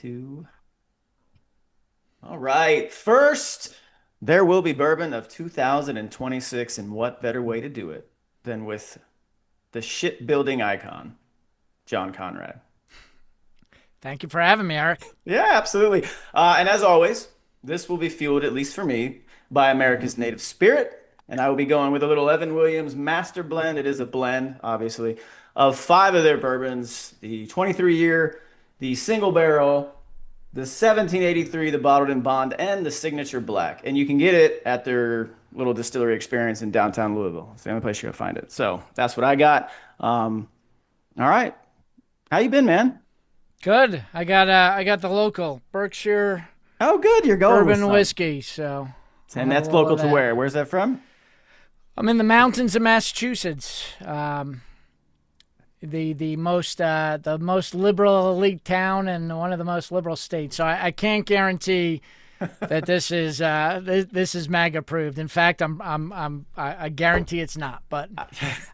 two. All right. First, there will be bourbon of 2026, and what better way to do it than with the shipbuilding icon, John Conrad. Thank you for having me, Eric. Yeah, absolutely. And as always, this will be fueled, at least for me, by America's native spirit. And I will be going with a little Evan Williams Master Blend. It is a blend, obviously, of five of their bourbons: the 23-year, the single barrel, the 1783, the bottled in bond, and the signature black. And you can get it at their little distillery experience in downtown Louisville. It's the only place you're gonna find it. So that's what I got. All right. How you been, man? Good. I got the local Berkshire Oh, good. You're going with bourbon some. whiskey, so I'll And have that's a little local of to that. where? Where's that from? I'm in the mountains of Massachusetts. The most liberal elite town and one of the most liberal states. So I can't guarantee that this is MAGA approved. In fact, I guarantee it's not. But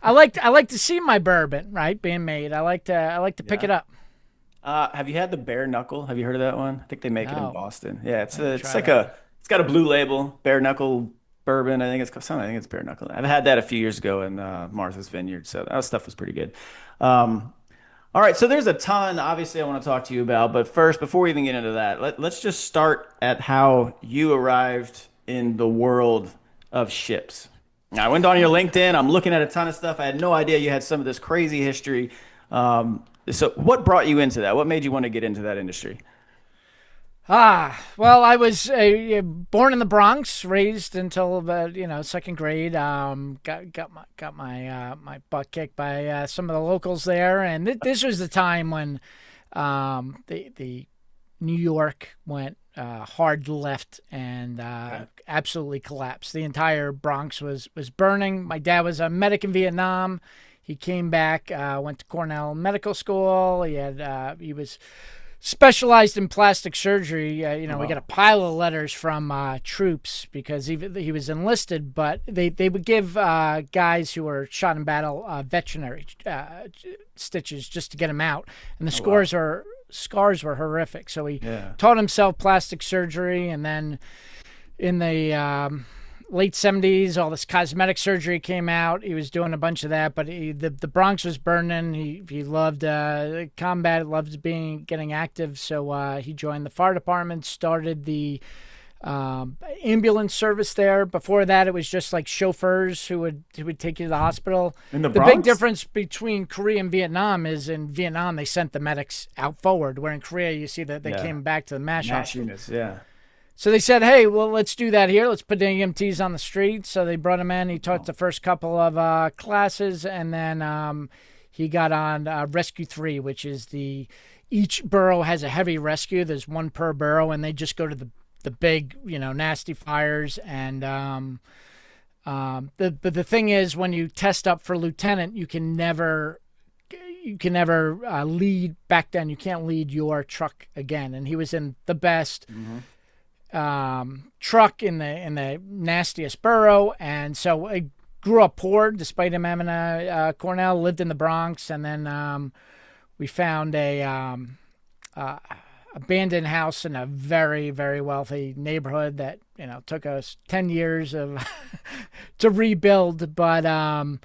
I like to see my bourbon right being made. I like to pick Yeah. it up. Have you had the bare knuckle? Have you heard of that one? I think they make it in No, Boston. Yeah, I didn't it's try like that. it's got a blue label, bare knuckle bourbon. I think it's called something. I think it's bare knuckle. I've had that a few years ago in Martha's Vineyard, so that stuff was pretty good. Um, all right, so there's a ton, obviously, I want to talk to you about. But first, before we even get into that, let's just start at how you arrived in the world of ships. Now, I went on your LinkedIn. I'm looking at a ton of stuff. I had no idea you had some of this crazy history. So, what brought you into that? What made you want to get into that industry? Well, I was born in the Bronx, raised until about second grade. Got my butt kicked by some of the locals there, and this was the time when the New York went hard left and Okay. absolutely collapsed. The entire Bronx was burning. My dad was a medic in Vietnam. He came back, went to Cornell Medical School. He was specialized in plastic surgery. Oh, We got wow. a pile of letters from troops because he was enlisted, but they would give guys who were shot in battle veterinary stitches just to get them out, and the Oh, wow. scars were horrific. So he Yeah. taught himself plastic surgery, and then in the late 70s, all this cosmetic surgery came out. He was doing a bunch of that, but the Bronx was burning. He loved combat, loved getting active. So he joined the fire department, started the ambulance service there. Before that, it was just like chauffeurs who would take you to the hospital. In the The big Bronx? difference between Korea and Vietnam is in Vietnam they sent the medics out forward, where in Korea you see that they Yeah. came back to the MASH Mass hospital. units. Yeah. So they said, hey, well, let's do that here. Let's put the EMTs on the street. So they brought him in. He taught Oh, the first couple of classes, and then he got on Rescue 3, which is each borough has a heavy rescue. There's one per borough, and they just go to the big, nasty fires. And but the thing is, when you test up for lieutenant, you can never lead back then. You can't lead your truck again. And he was in the best hmm. truck in the nastiest borough, and so I grew up poor despite him having a Cornell. Lived in the Bronx, and then we found a abandoned house in a very very wealthy neighborhood that took us 10 years of to rebuild, but I'm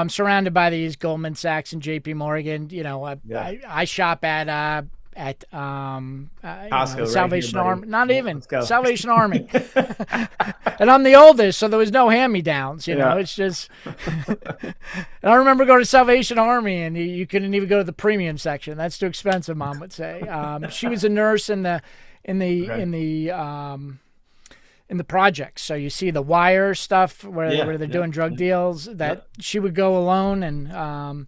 surrounded by these Goldman Sachs and JP Morgan. Yeah. I shop at Costco right here, Salvation buddy. Army, not Yeah, even let's go. Salvation Army. And I'm the oldest, so there was no hand-me-downs. Yeah. It's just. And I remember going to Salvation Army, and you couldn't even go to the premium section. That's too expensive, Mom would say. She was a nurse in the Okay. in the um, in the projects. So you see the wire stuff where Yeah. where they're Yeah. doing drug deals. Yeah. That she would go alone, and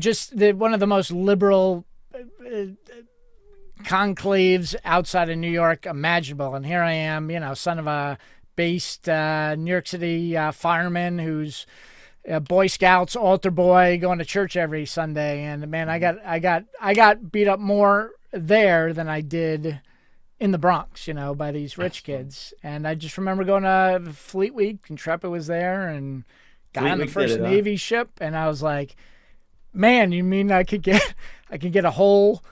just one of the most liberal conclaves outside of New York imaginable. And here I am, son of a based New York City fireman who's a Boy Scouts altar boy going to church every Sunday. And man, I got beat up more there than I did in the Bronx, by these That's rich fun. kids. And I just remember going to Fleet Week. Intrepid was there, and got Fleet on the Week did first it, huh? Navy ship, and I was like, man, you mean I could get a whole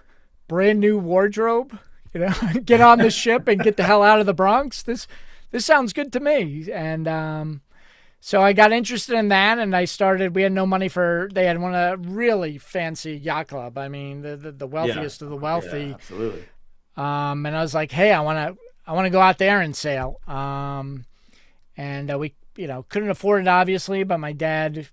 brand new wardrobe, get on the ship and get the hell out of the Bronx. This sounds good to me. And so I got interested in that, and I started. We had no money they had one of the really fancy yacht club. I mean, the wealthiest of the wealthy. Yeah, absolutely. And I was like, hey, I want to go out there and sail. And we, couldn't afford it obviously, but my dad,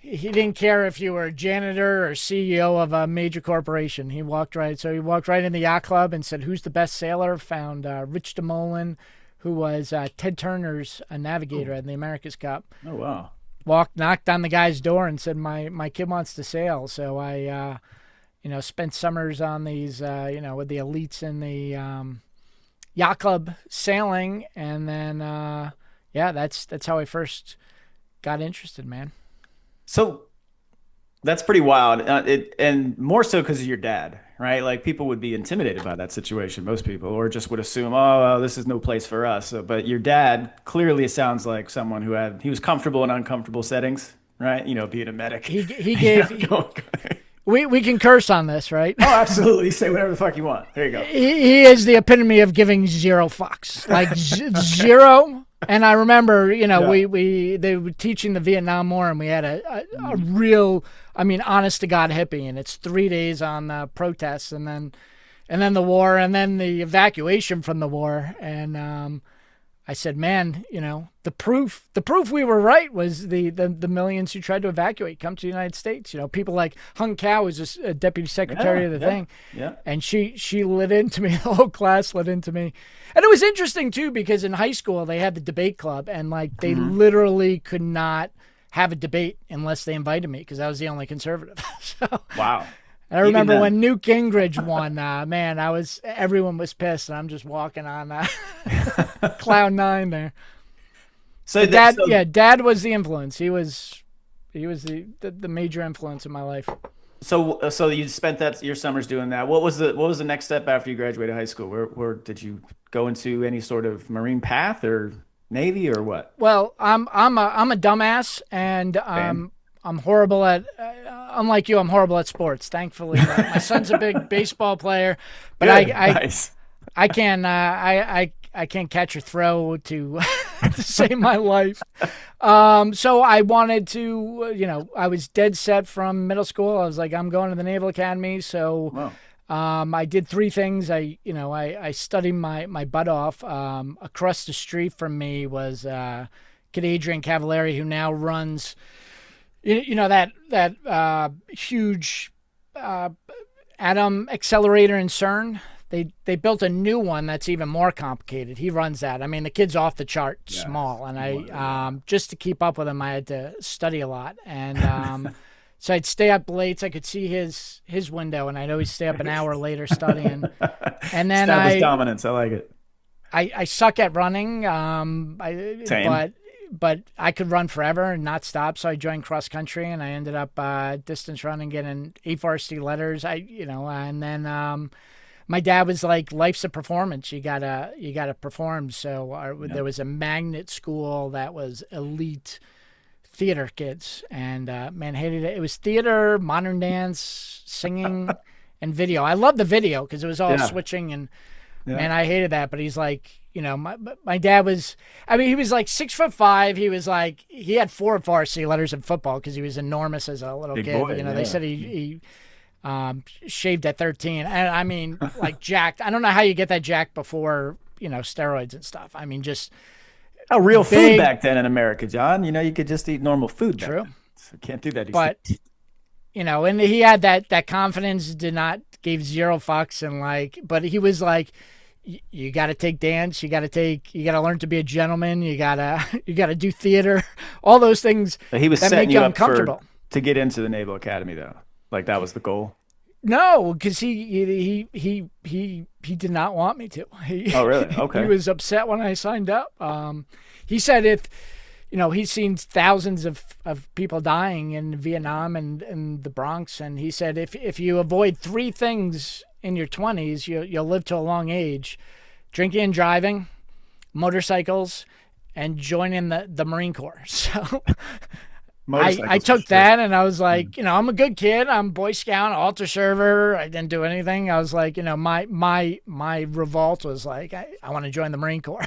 he didn't care if you were a janitor or CEO of a major corporation. He walked right in the yacht club and said, who's the best sailor? Found Rich DeMolin, who was Ted Turner's navigator at the America's Cup. Oh, wow. Knocked on the guy's door and said, my kid wants to sail. So I, spent summers on these, with the elites in the yacht club sailing. And then, that's how I first got interested, man. So that's pretty wild. And more so because of your dad, right? Like people would be intimidated by that situation, most people, or just would assume, oh, well, this is no place for us. But your dad clearly sounds like someone he was comfortable in uncomfortable settings, right? Being a medic. He gave. We can curse on this, right? Oh, absolutely. Say whatever the fuck you want. There you go. He is the epitome of giving zero fucks, like zero. And I remember, they were teaching the Vietnam War, and we had a real, honest to God hippie, and it's 3 days on protests, and then the war, and then the evacuation from the war, and I said, man, the proof we were right was the millions who tried to evacuate come to the United States. People like Hung Kao was just a deputy secretary of the thing. Yeah. And she lit into me. The whole class lit into me. And it was interesting too, because in high school they had the debate club, and like they literally could not have a debate unless they invited me, because I was the only conservative. So wow. I remember when Newt Gingrich won, man, everyone was pissed, and I'm just walking on cloud nine there. So Dad was the influence. He was the major influence in my life. So you spent your summers doing that. What was the next step after you graduated high school? Where did you go into any sort of Marine path or Navy or what? Well, I'm a dumbass, and I'm horrible at, unlike you, I'm horrible at sports. Thankfully, my son's a big baseball player, but nice. I can't catch or throw to to save my life. So I wanted to, I was dead set from middle school. I was like, I'm going to the Naval Academy. So I did three things. I studied my butt off. Across the street from me was kid Adrian Cavallari, who now runs that huge atom accelerator in CERN. They built a new one that's even more complicated. He runs that. I mean, the kid's off the chart small, and I just to keep up with him, I had to study a lot. And so I'd stay up late so I could see his window, and I'd always stay up an hour later studying. And then dominance. I like it. I suck at running, Same. but I could run forever and not stop. So I joined cross country, and I ended up distance running, getting 8 varsity letters. And then my dad was like, "Life's a performance. You gotta perform." So there was a magnet school that was elite theater kids, and man, hated it. It was theater, modern dance, singing, and video. I loved the video because it was all switching, and man, I hated that. But he's like, my dad was, he was like 6'5". He was like, he had 4 varsity letters in football because he was enormous as a little Big kid. boy, They said he shaved at 13, and like jacked. I don't know how you get that jacked before steroids and stuff. Just a real food back then in America, John. You could just eat normal food. True. Back then. So can't do that. But and he had that confidence. Gave zero fucks, and but he was like, you got to take dance. You got to learn to be a gentleman. You gotta do theater. All those things. But he was that setting make you you up uncomfortable to get into the Naval Academy, though. Like that was the goal. No, because he did not want me to. Oh, really? Okay. He was upset when I signed up. He said if he's seen thousands of people dying in Vietnam and the Bronx, and he said if you avoid 3 things in your 20s, you'll live to a long age: drinking and driving, motorcycles, and joining the Marine Corps. So I Motorcycles for took sure. that and I was Yeah. like, I'm a good kid. I'm Boy Scout, altar server. I didn't do anything. I was like, my revolt was like, I want to join the Marine Corps.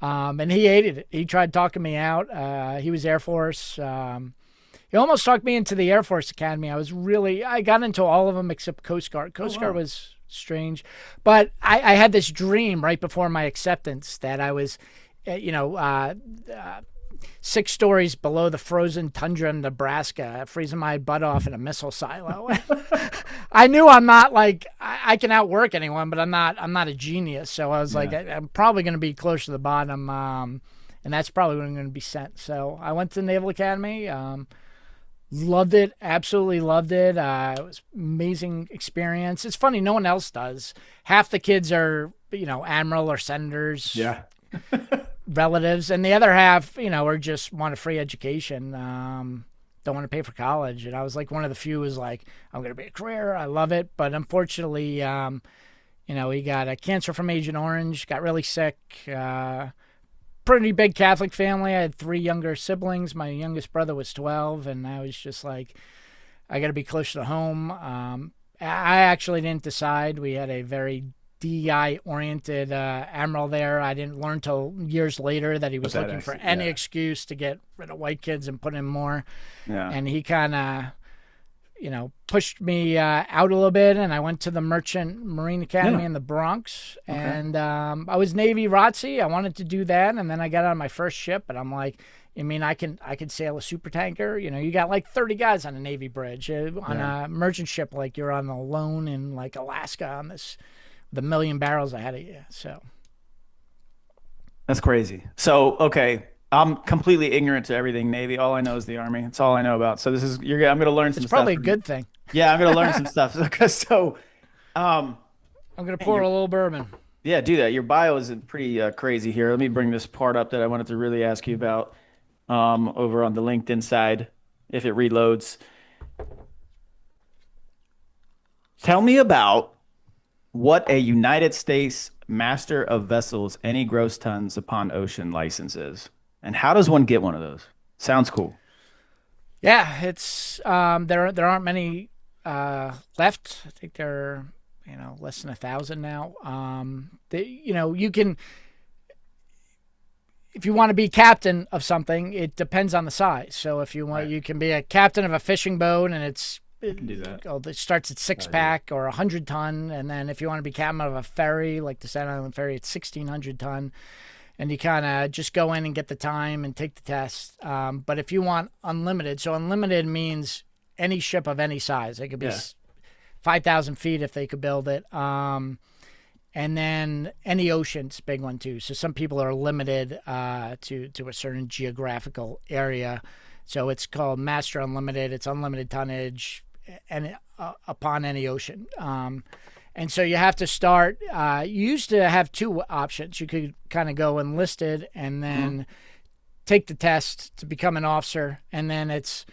And he hated it. He tried talking me out. He was Air Force. He almost talked me into the Air Force Academy. I got into all of them except Coast Guard. Oh Coast Guard wow. was strange, but I had this dream right before my acceptance that I was, uh, you know, uh, 6 stories below the frozen tundra in Nebraska, freezing my butt off in a missile silo. I knew I'm not like I can outwork anyone, but I'm not a genius. So I was like, Yeah. I'm probably going to be close to the bottom, and that's probably when I'm going to be sent. So I went to the Naval Academy. Loved it, absolutely loved it. It was amazing experience. It's funny, no one else does. Half the kids are, admiral or senators, Yeah. relatives, and the other half, are just want a free education. Don't want to pay for college. And I was like one of the few who's like, I'm going to be a career. I love it, but unfortunately, he got a cancer from Agent Orange. Got really sick. Pretty big Catholic family. I had 3 younger siblings. My youngest brother was 12, and I was just like, I got to be close to home. I actually didn't decide. We had a very DEI oriented admiral there. I didn't learn till years later that he But was that looking for actually, any yeah. excuse to get rid of white kids and put in more. Yeah. And he kind of, pushed me out a little bit, and I went to the Merchant Marine Academy Yeah. in the Bronx. Okay. And I was Navy ROTC. I wanted to do that, and then I got on my first ship, and I'm like, I could sail a super tanker. You got like 30 guys on a Navy bridge. On Yeah. a merchant ship, like you're on alone in like Alaska on this the million barrels ahead of you. So That's crazy. So, okay, I'm completely ignorant to everything Navy. All I know is the Army. That's all I know about. So this is you're I'm going to learn it's some stuff probably a from you. good thing. Yeah, I'm going to learn some stuff. So, um, I'm gonna man, pour a little bourbon. yeah, do that. Your bio is pretty crazy here. Let me bring this part up that I wanted to really ask you about over on the LinkedIn side if it reloads. Tell me about what a United States Master of Vessels any gross tons upon ocean license is, and how does one get one of those? Sounds cool. Yeah, it's there aren't many left. I think there are less than 1,000 now. You can, if you want to be captain of something, it depends on the size. So if you want, Right. you can be a captain of a fishing boat, and I can do that. it starts at six I do. pack or 100 ton, and then if you want to be captain of a ferry, like the Staten Island ferry, it's 1,600 ton, and you kind of just go in and get the time and take the test. But if you want unlimited, so unlimited means any ship of any size. It could be Yeah. 5,000 feet if they could build it. And then any ocean's a big one too. So some people are limited to a certain geographical area. So it's called Master Unlimited. It's unlimited tonnage, and upon any ocean. And so you have to start. You used to have two options. You could kind of go enlisted and Mhm. then take the test to become an officer, and then it's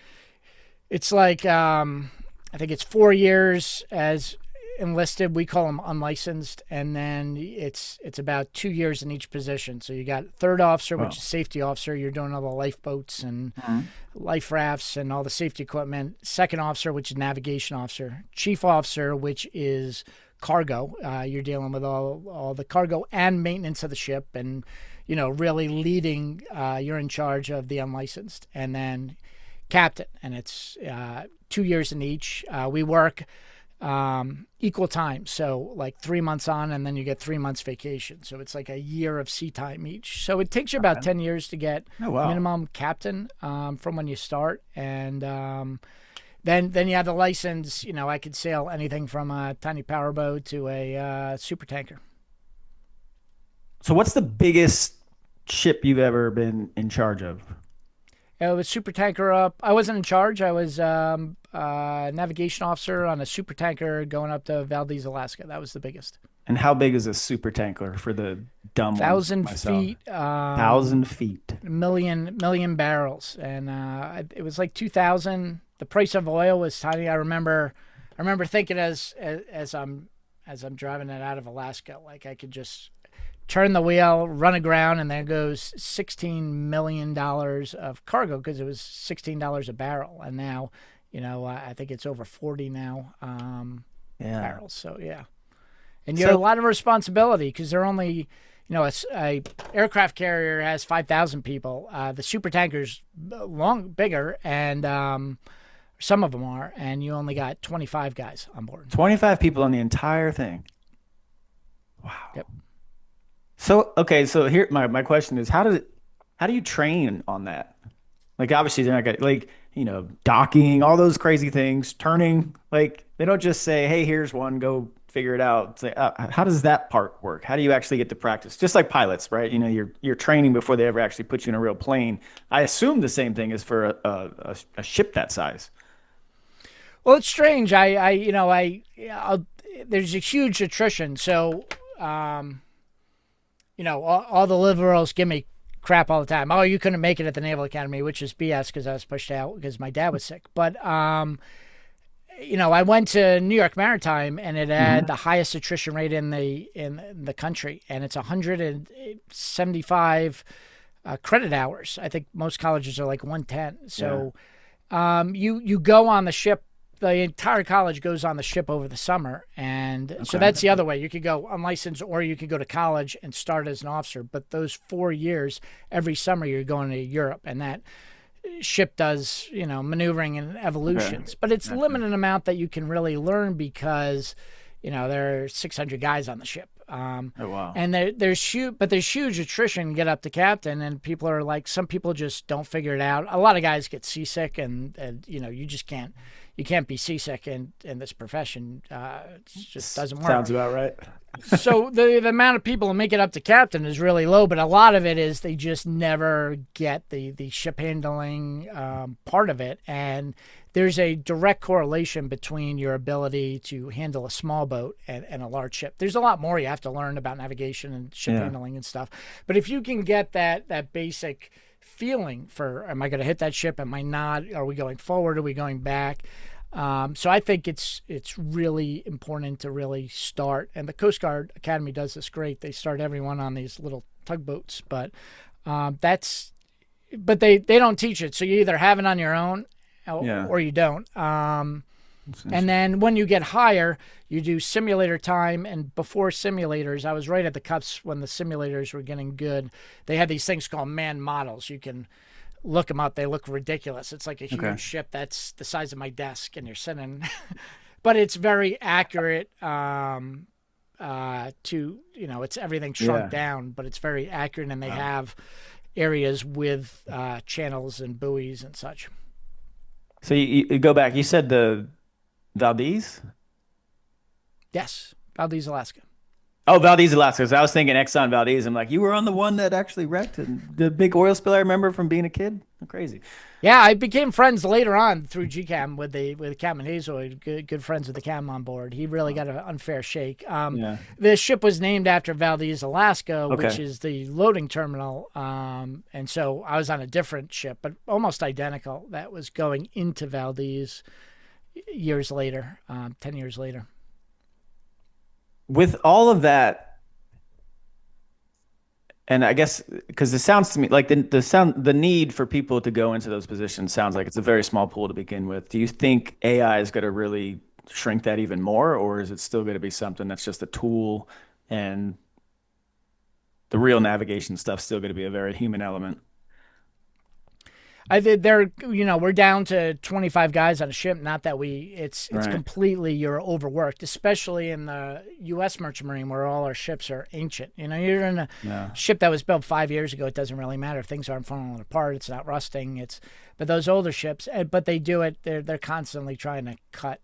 like I think it's 4 years as enlisted. We call them unlicensed, and then it's about 2 years in each position. So you got third officer, which Well, is safety officer. You're doing all the lifeboats and mhm. life rafts and all the safety equipment. Second officer, which is navigation officer. Chief officer, which is cargo. You're dealing with all the cargo and maintenance of the ship, and really leading. You're in charge of the unlicensed, and then captain, and it's 2 years in each. We work equal time, so like 3 months on, and then you get 3 months vacation. So it's like a year of sea time each. So it takes you about Okay. 10 years to get Oh wow. minimum captain from when you start, and then you have the license. I could sail anything from a tiny powerboat to a super tanker. So what's the biggest ship you've ever been in charge of? It was super tanker up. I wasn't in charge. I was navigation officer on a super tanker going up to Valdez, Alaska. That was the biggest. And how big is a super tanker for the dumb ones like Thousand myself? feet, 1,000 feet. million barrels, and it was like 2,000. The price of oil was tiny. I remember thinking as I'm driving it out of Alaska, like I could just turn the wheel, run aground, and there goes $16 million of cargo because it was $16 a barrel, and now, I think it's over 40 now Yeah. barrels. So yeah, and you have a So lot of responsibility because they're only, a aircraft carrier has 5,000 people. The super tankers bigger, and some of them are, and you only got 25 guys on board. 25 people on the entire thing. Wow. Yep. So okay, so here my question is how do you train on that? Like obviously they're not gonna like, docking, all those crazy things, turning, like they don't just say, "Hey, here's one, go figure it out." It's like, how does that part work? How do you actually get to practice? Just like pilots, right? You're training before they ever actually put you in a real plane. I assume the same thing is for a ship that size. Well, it's strange. There's a huge attrition. So, all the liberals give me crap all the time. Oh, you couldn't make it at the Naval Academy, which is BS because I was pushed out because my dad was sick. But, I went to New York Maritime and it had Hmm. the highest attrition rate in the country, and it's 175 credit hours. I think most colleges are like 110. Yeah. So, you go on the ship. The entire college goes on the ship over the summer, and so Okay. that's the other way. You could go unlicensed, or you could go to college and start as an officer. But those 4 years, every summer, you're going to Europe, and that ship does maneuvering and Okay. evolutions. But it's Gotcha. limited amount that you can really learn because there are 600 guys on the ship. Oh wow. And there's huge attrition get up to captain, and people are like, some people just don't figure it out. A lot of guys get seasick, and you just can't be seasick in this profession. It just doesn't work. Sounds about right. So the amount of people who make it up to captain is really low, but a lot of it is they just never get the ship handling part of it, and there's a direct correlation between your ability to handle a small boat and a large ship. There's a lot more you have to learn about navigation and ship Yeah. handling and stuff, but if you can get that basic feeling for, am I going to hit that ship? Am I not? Are we going forward? Are we going back? So I think it's really important to really start, and the Coast Guard Academy does this great. They start everyone on these little tugboats, but that's but they don't teach it. So you either have it on your own, Yeah. or you don't. That's And interesting. then when you get higher, you do simulator time. And before simulators, I was right at the cups when the simulators were getting good. They had these things called man models. You can look them up. They look ridiculous. It's like a Okay. huge ship that's the size of my desk, and you're sitting, but it's very accurate. It's everything shrunk Yeah. down, but it's very accurate, and they Wow. have areas with channels and buoys and such. So you go back. You said the Valdez? Yes, Valdez, Alaska. Oh, Valdez, Alaska. So I was thinking Exxon Valdez. I'm like, you were on the one that actually wrecked and the big oil spill I remember from being a kid. Crazy. Yeah, I became friends later on through GCAM with Captain Hazel. Good friends with the cam on board. He really got an unfair shake. Yeah. The ship was named after Valdez, Alaska, which Okay. is the loading terminal. And so I was on a different ship, but almost identical. That was going into Valdez years later, 10 years later. With all of that, and I guess because it sounds to me like the need for people to go into those positions sounds like it's a very small pool to begin with. Do you think AI is going to really shrink that even more, or is it still going to be something that's just a tool and the real navigation stuff still going to be a very human element? I did. We're down to 25 guys on a ship. Not that it's Right. completely you're overworked, especially in the U.S. Merchant Marine where all our ships are ancient. You're in a Yeah. ship that was built 5 years ago. It doesn't really matter if things aren't falling apart. It's not rusting. But those older ships, but they do it. They're constantly trying to cut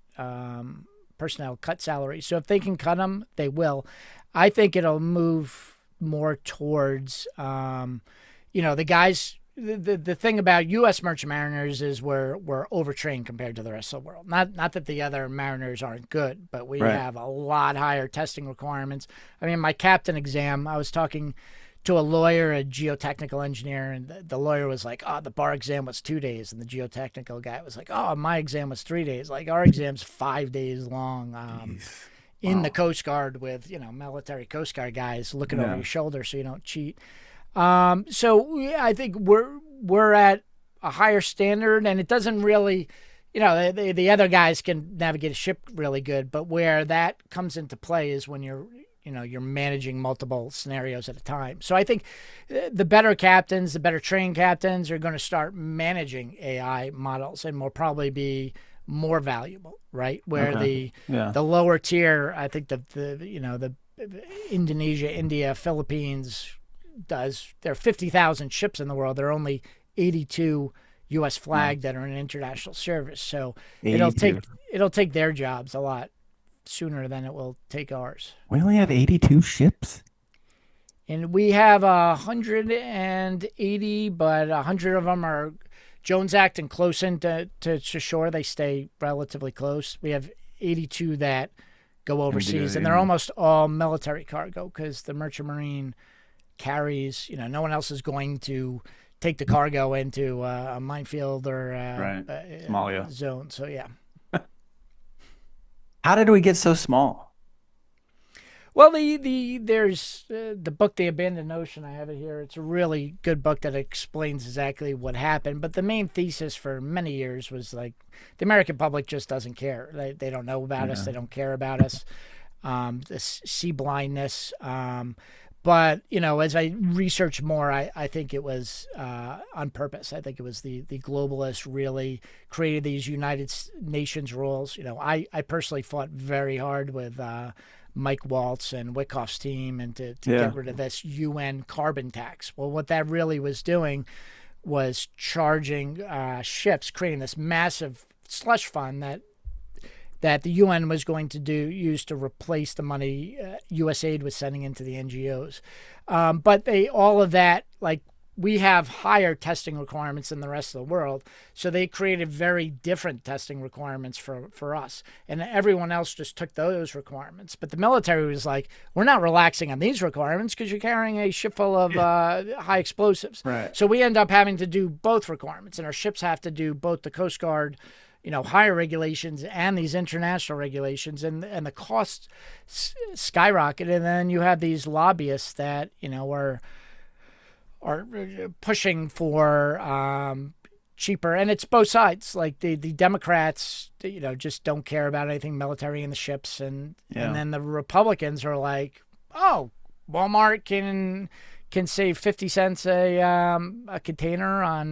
personnel, cut salaries. So if they can cut them, they will. I think it'll move more towards the guys. The thing about U.S. merchant mariners is we're overtrained compared to the rest of the world. Not that the other mariners aren't good, but we Right. have a lot higher testing requirements. I mean, my captain exam, I was talking to a lawyer, a geotechnical engineer, and the lawyer was like, "Oh, the bar exam was 2 days," and the geotechnical guy was like, "Oh, my exam was 3 days." Like our exam's 5 days long. Jeez. in the Wow. Coast Guard with, military Coast Guard guys looking over Yeah. your shoulder so you don't cheat. So yeah, I think we're at a higher standard, and it doesn't really, the other guys can navigate a ship really good, but where that comes into play is when you're managing multiple scenarios at a time. So I think the better captains, the better trained captains are going to start managing AI models and will probably be more valuable, right? Where Okay. the Yeah. the lower tier, I think the Indonesia, India, Philippines does. There are 50,000 ships in the world. There are only 82 U.S. Wow. flag that are in international service. So it'll 82. take it'll take their jobs a lot sooner than it will take ours. We only have 82 ships. And we have 180, but 100 of them are Jones Act and close to shore. They stay relatively close. We have 82 that go overseas, and they're Yeah. almost all military cargo because the Merchant Marine carries, no one else is going to take the cargo into a minefield or Right. Somalia. zone. So, yeah. How did we get so small? Well, there's the book, The Abandoned Ocean. I have it here. It's a really good book that explains exactly what happened. But the main thesis for many years was like the American public just doesn't care. They don't know about us. Yeah. They don't care about us. This sea blindness. But as I researched more, I think it was on purpose. I think it was the globalists really created these United Nations rules. I personally fought very hard with Mike Waltz and Wickoff's team and to Yeah. get rid of this UN carbon tax. Well, what that really was doing was charging ships, creating this massive slush fund that the UN was going to use to replace the money USAID was sending into the NGOs. But all of that, like, we have higher testing requirements than the rest of the world. So they created very different testing requirements for us. And everyone else just took those requirements. But the military was like, we're not relaxing on these requirements because you're carrying a ship full of high explosives. Right. So we end up having to do both requirements. And our ships have to do both the Coast Guard higher regulations and these international regulations, and the costs skyrocket. And then you have these lobbyists that are pushing for cheaper, and it's both sides. Like the Democrats, just don't care about anything military in the ships, and Yeah. then the Republicans are like, oh, Walmart can save 50 cents a container on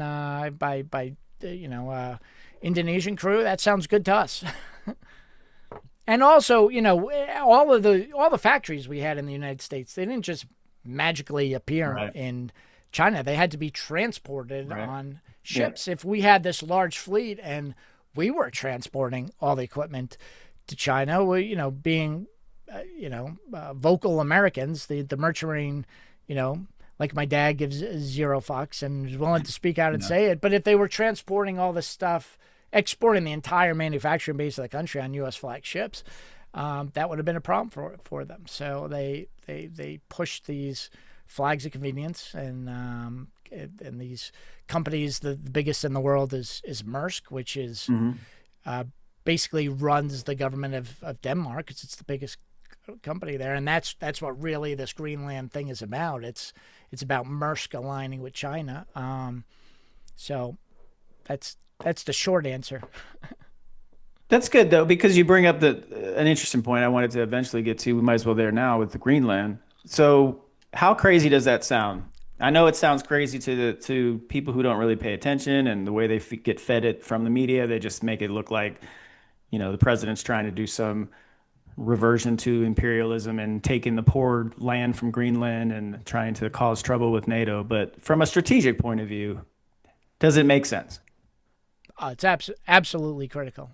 by Indonesian crew. That sounds good to us. And also, all the factories we had in the United States, they didn't just magically appear Right. in China. They had to be transported Right. on ships. If we had this large fleet and we were transporting all the equipment to China, being vocal Americans, the Merchant Marine, like my dad gives zero fucks and is willing to speak out and No. say it. But if they were transporting all this stuff, exporting the entire manufacturing base of the country on U.S. flag ships, that would have been a problem for them. So they pushed these flags of convenience, and these companies. The biggest in the world is Maersk, which is basically runs the government of Denmark. It's the biggest company there, and that's what really this Greenland thing is about. It's about Maersk aligning with China. So that's the short answer. That's good though, because you bring up an interesting point I wanted to eventually get to. We might as well there now with the Greenland. So how crazy does that sound? I know it sounds crazy to people who don't really pay attention, and the way they get fed it from the media, they just make it look like, the president's trying to do some reversion to imperialism and taking the poor land from Greenland and trying to cause trouble with NATO. But from a strategic point of view, does it make sense? It's absolutely critical.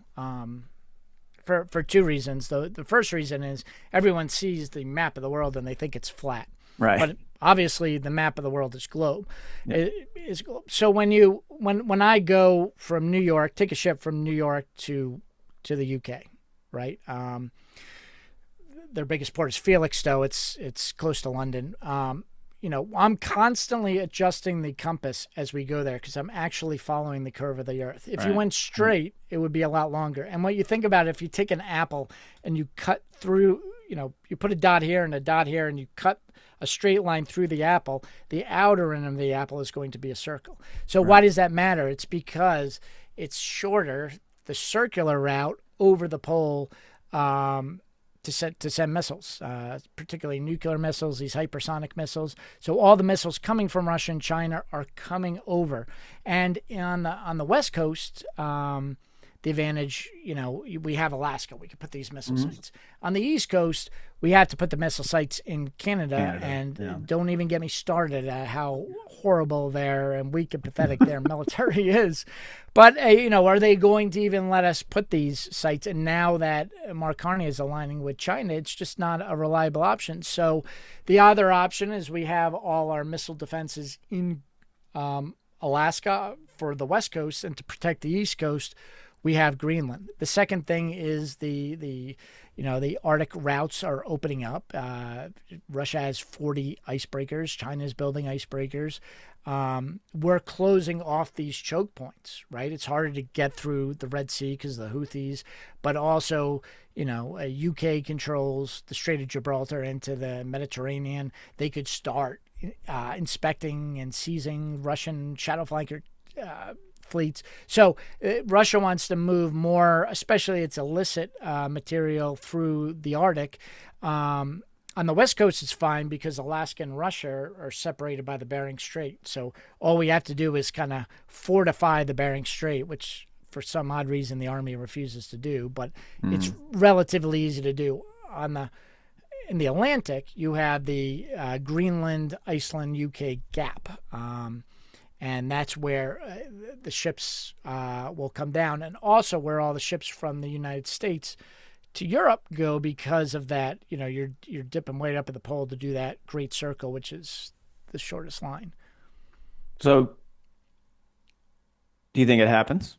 For two reasons. The first reason is everyone sees the map of the world and they think it's flat. Right. But obviously the map of the world is globe. Yeah. It is globe. So when I go from New York, take a ship from New York to the UK, right? Their biggest port is Felixstowe. It's close to London. I'm constantly adjusting the compass as we go there because I'm actually following the curve of the earth. If you Right. went straight, it would be a lot longer. And what you think about it, if you take an apple and you cut through, you put a dot here and a dot here and you cut a straight line through the outer end of the apple is going to be a circle. So Right. why does that matter? It's because it's shorter, the circular route over the pole, to send missiles, particularly nuclear missiles, these hypersonic missiles. So all the missiles coming from Russia and China are coming over, and on the West Coast, the advantage, we have Alaska. We can put these missile Mhm. sites. On the East Coast, we have to put the missile sites in Canada, Canada. and Yeah. don't even get me started at how horrible their and weak and pathetic their military is. But, are they going to even let us put these sites? And now that Mark Carney is aligning with China, it's just not a reliable option. So the other option is we have all our missile defenses in Alaska for the West Coast, and to protect the East Coast, we have Greenland. The second thing is the Arctic routes are opening up. Russia has 40 icebreakers. China is building icebreakers. We're closing off these choke points, right? It's harder to get through the Red Sea because of the Houthis, but also, UK controls the Strait of Gibraltar into the Mediterranean. They could start inspecting and seizing Russian shadow flanker fleets. So Russia wants to move more, especially its illicit material through the Arctic. On the West Coast, it's fine because Alaska and Russia are separated by the Bering Strait. So all we have to do is kind of fortify the Bering Strait, which for some odd reason the Army refuses to do, but it's relatively easy to do. In the Atlantic, you have the Greenland, Iceland, UK gap. And that's where the ships will come down, and also where all the ships from the United States to Europe go because of that. You're dipping way up at the pole to do that Great Circle, which is the shortest line. So, do you think it happens?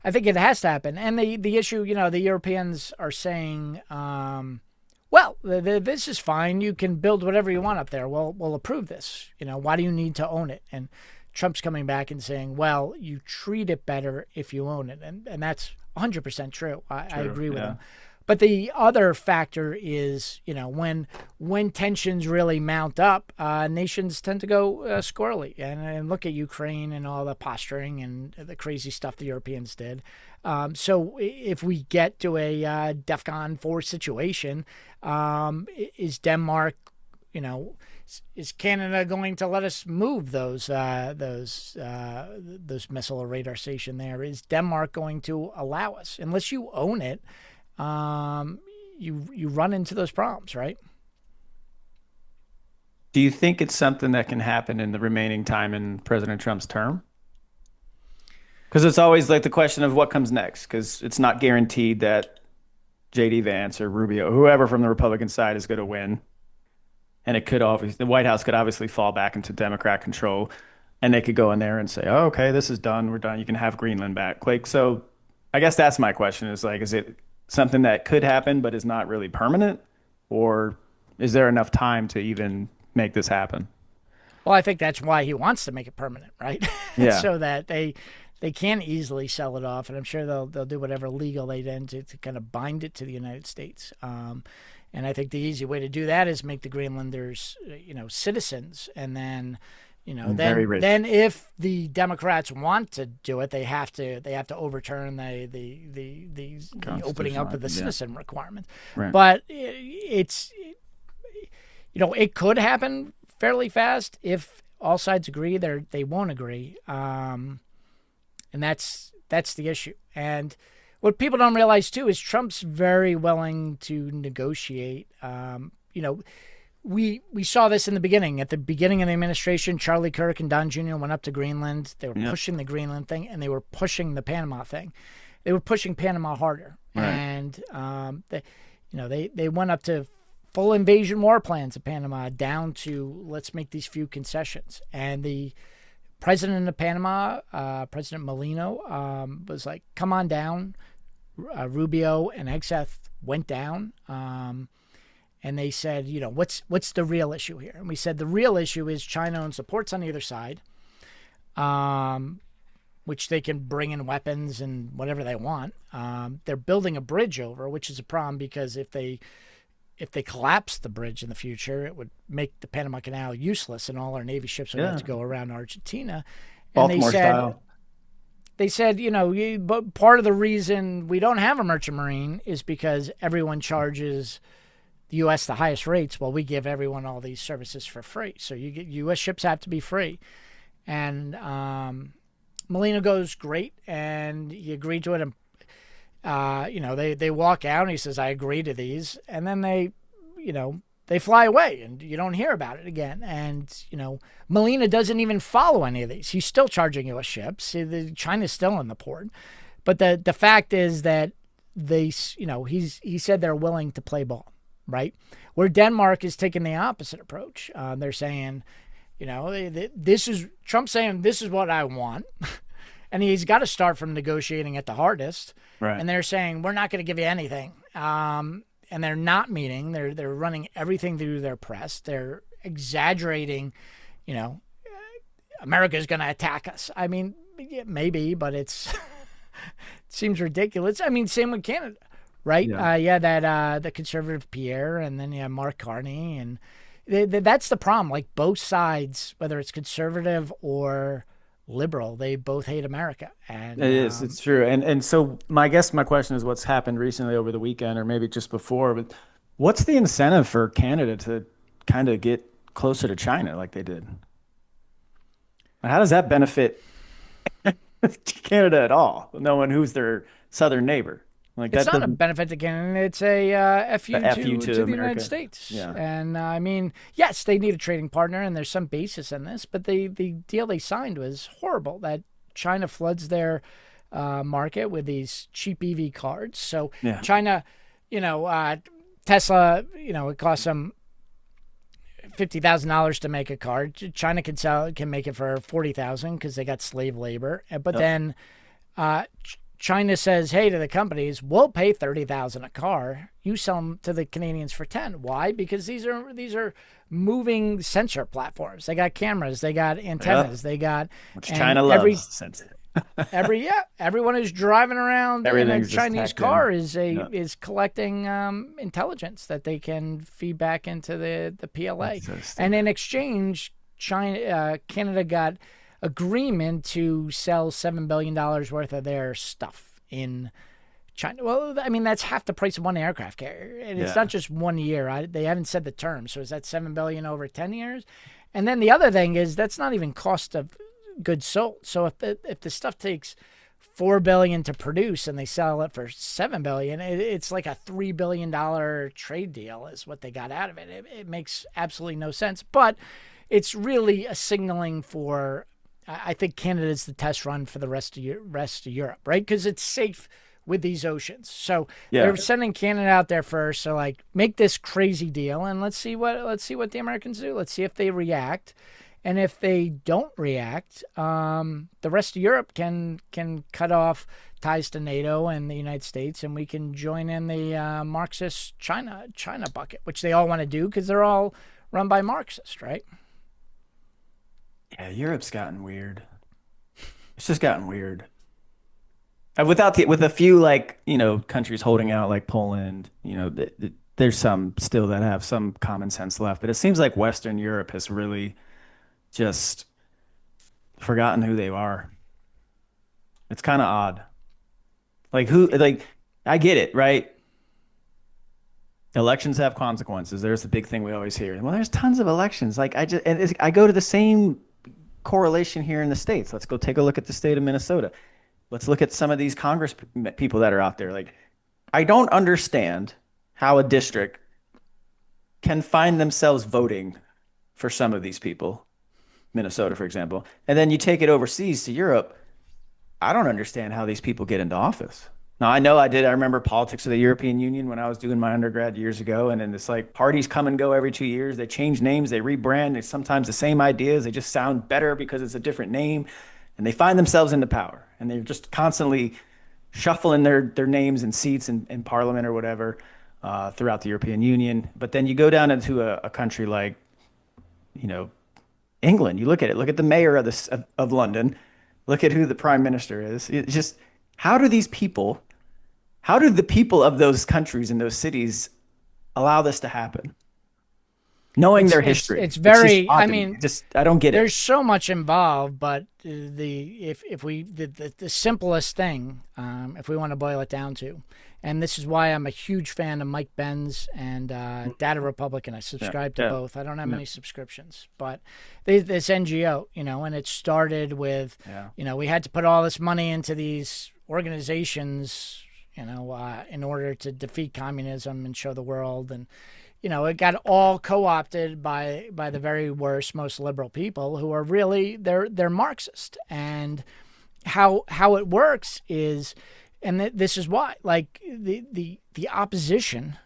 I think it has to happen. And the issue, the Europeans are saying, well, this is fine. You can build whatever you want up there. We'll approve this. Why do you need to own it? And Trump's coming back and saying, well, you treat it better if you own it. And that's 100% true. I agree with him. But the other factor is, when tensions really mount up, nations tend to go squirrely and look at Ukraine and all the posturing and the crazy stuff the Europeans did. So if we get to a DEFCON 4 situation, is Denmark, is Canada going to let us move those missile radar station there? Is Denmark going to allow us? Unless you own it, you run into those problems, right? Do you think it's something that can happen in the remaining time in President Trump's term? Because it's always like the question of what comes next, because it's not guaranteed that JD Vance or Rubio, whoever from the Republican side is going to win. And it could obviously, the White House could obviously fall back into Democrat control, and they could go in there and say, "Oh, okay, this is done. We're done. You can have Greenland back." Like, so I guess that's my question is like, is it something that could happen but is not really permanent? Or is there enough time to even make this happen? Well, I think that's why he wants to make it permanent, right? Yeah. So that they can easily sell it off, and I'm sure they'll do whatever legal they can to kind of bind it to the United States. And I think the easy way to do that is make the Greenlanders, citizens, and then, Very rich. then if the Democrats want to do it, they have to overturn the opening up of the citizen requirement. Right. But it could happen fairly fast if all sides agree. They won't agree, and that's the issue. And what people don't realize too is Trump's very willing to negotiate. We saw this in the beginning. At the beginning of the administration, Charlie Kirk and Don Jr. went up to Greenland. They were pushing the Greenland thing, and they were pushing the Panama thing. They were pushing Panama harder, Right. and they went up to full invasion war plans of Panama, down to let's make these few concessions. And the president of Panama, President Molino, was like, "Come on down." Rubio and Hegseth went down, And they said, what's the real issue here? And we said the real issue is China owns the ports on either side, um, which they can bring in weapons and whatever they want. They're building a bridge over, which is a problem because if they collapse the bridge in the future, it would make the Panama Canal useless, and all our Navy ships would have Yeah. to go around Argentina. And they Baltimore said style. they said, but part of the reason we don't have a merchant marine is because everyone charges the U.S. the highest rates, while we give everyone all these services for free. So you get U.S. ships have to be free, and Molina goes great, and he agreed to it. And they walk out, and he says, "I agree to these," and then they fly away, and you don't hear about it again. And Molina doesn't even follow any of these. He's still charging U.S. ships. China's still in the port, but the fact is that he said they're willing to play ball, right? Where Denmark is taking the opposite approach. They're saying, this is Trump saying this is what I want, and he's got to start from negotiating at the hardest. Right. And they're saying we're not going to give you anything. And they're not meeting. They're running everything through their press. They're exaggerating. America's going to attack us. I mean, yeah, maybe, but it seems ridiculous. I mean, same with Canada, right? Yeah. That the conservative Pierre, and then Mark Carney, and that's the problem. Like both sides, whether it's conservative or liberal, they both hate America. And It is. It's true. And so my question is what's happened recently over the weekend or maybe just before, but what's the incentive for Canada to kind of get closer to China like they did? How does that benefit Canada at all? Knowing who's their southern neighbor. Like it's that not a doesn't benefit to Canada. It's a FU the FU to to the United America. States. Yeah. And I mean, yes, they need a trading partner, and there's some basis in this. But the deal they signed was horrible. That China floods their market with these cheap EV cards. So Yeah. China, Tesla, it costs them $50,000 to make a card. China can make it for 40,000 because they got slave labor. But Yep. then China says, "Hey, to the companies, we'll pay 30,000 a car. You sell them to the Canadians for 10. Why? Because these are moving sensor platforms. They got cameras, they got antennas, they got Which and China every loves since everyone who's driving around in a everything's just Chinese tacked in. car Yeah. is collecting intelligence that they can feed back into the PLA. That's so stupid. And in exchange, Canada got agreement to sell $7 billion worth of their stuff in China. Well, I mean that's half the price of one aircraft carrier, and it's Yeah. not just 1 year. They haven't said the term, so is that $7 billion over 10 years? And then the other thing is that's not even cost of goods sold. So if the stuff takes $4 billion to produce and they sell it for $7 billion, it's like a $3 billion trade deal is what they got out of it. It makes absolutely no sense, but it's really a signaling for. I think Canada is the test run for the rest of Europe, right? Because it's safe with these oceans. So Yeah. they're sending Canada out there first. So like, make this crazy deal, and let's see what the Americans do. Let's see if they react, and if they don't react, the rest of Europe can cut off ties to NATO and the United States, and we can join in the Marxist China bucket, which they all want to do because they're all run by Marxists, right? Yeah, Europe's gotten weird. It's just gotten weird. With a few countries holding out like Poland, there's some still that have some common sense left, but it seems like Western Europe has really just forgotten who they are. It's kind of odd. I get it, right? Elections have consequences. There's the big thing we always hear. Well, there's tons of elections. I go to the same correlation here in the States. Let's go take a look at the state of Minnesota. Let's look at some of these Congress people that are out there. Like, I don't understand how a district can find themselves voting for some of these people, Minnesota, for example, and then you take it overseas to Europe. I don't understand how these people get into office. Now, I know I did. I remember politics of the European Union when I was doing my undergrad years ago. And then it's like parties come and go every 2 years. They change names, they rebrand. It's sometimes the same ideas. They just sound better because it's a different name. And they find themselves into power. And they're just constantly shuffling their names and seats in parliament or whatever. throughout the European Union. But then you go down into a country like, you know, England. You look at it. Look at the mayor of this of London. Look at who the prime minister is. It's just how do these people, how do the people of those countries and those cities allow this to happen? Knowing their history, It's it's just very. odd I to me. mean, Just I don't get it. there's so much involved, but the simplest thing, if we want to boil it down to, and this is why I'm a huge fan of Mike Benz and Data Republic, and I Yeah, subscribe to yeah, both. I don't have yeah, many subscriptions, but this NGO, and it started with, yeah. we had to put all this money into these organizations, in order to defeat communism and show the world. And it got all co-opted by the very worst, most liberal people who are really they're Marxist. And how it works is, and this is why, like the opposition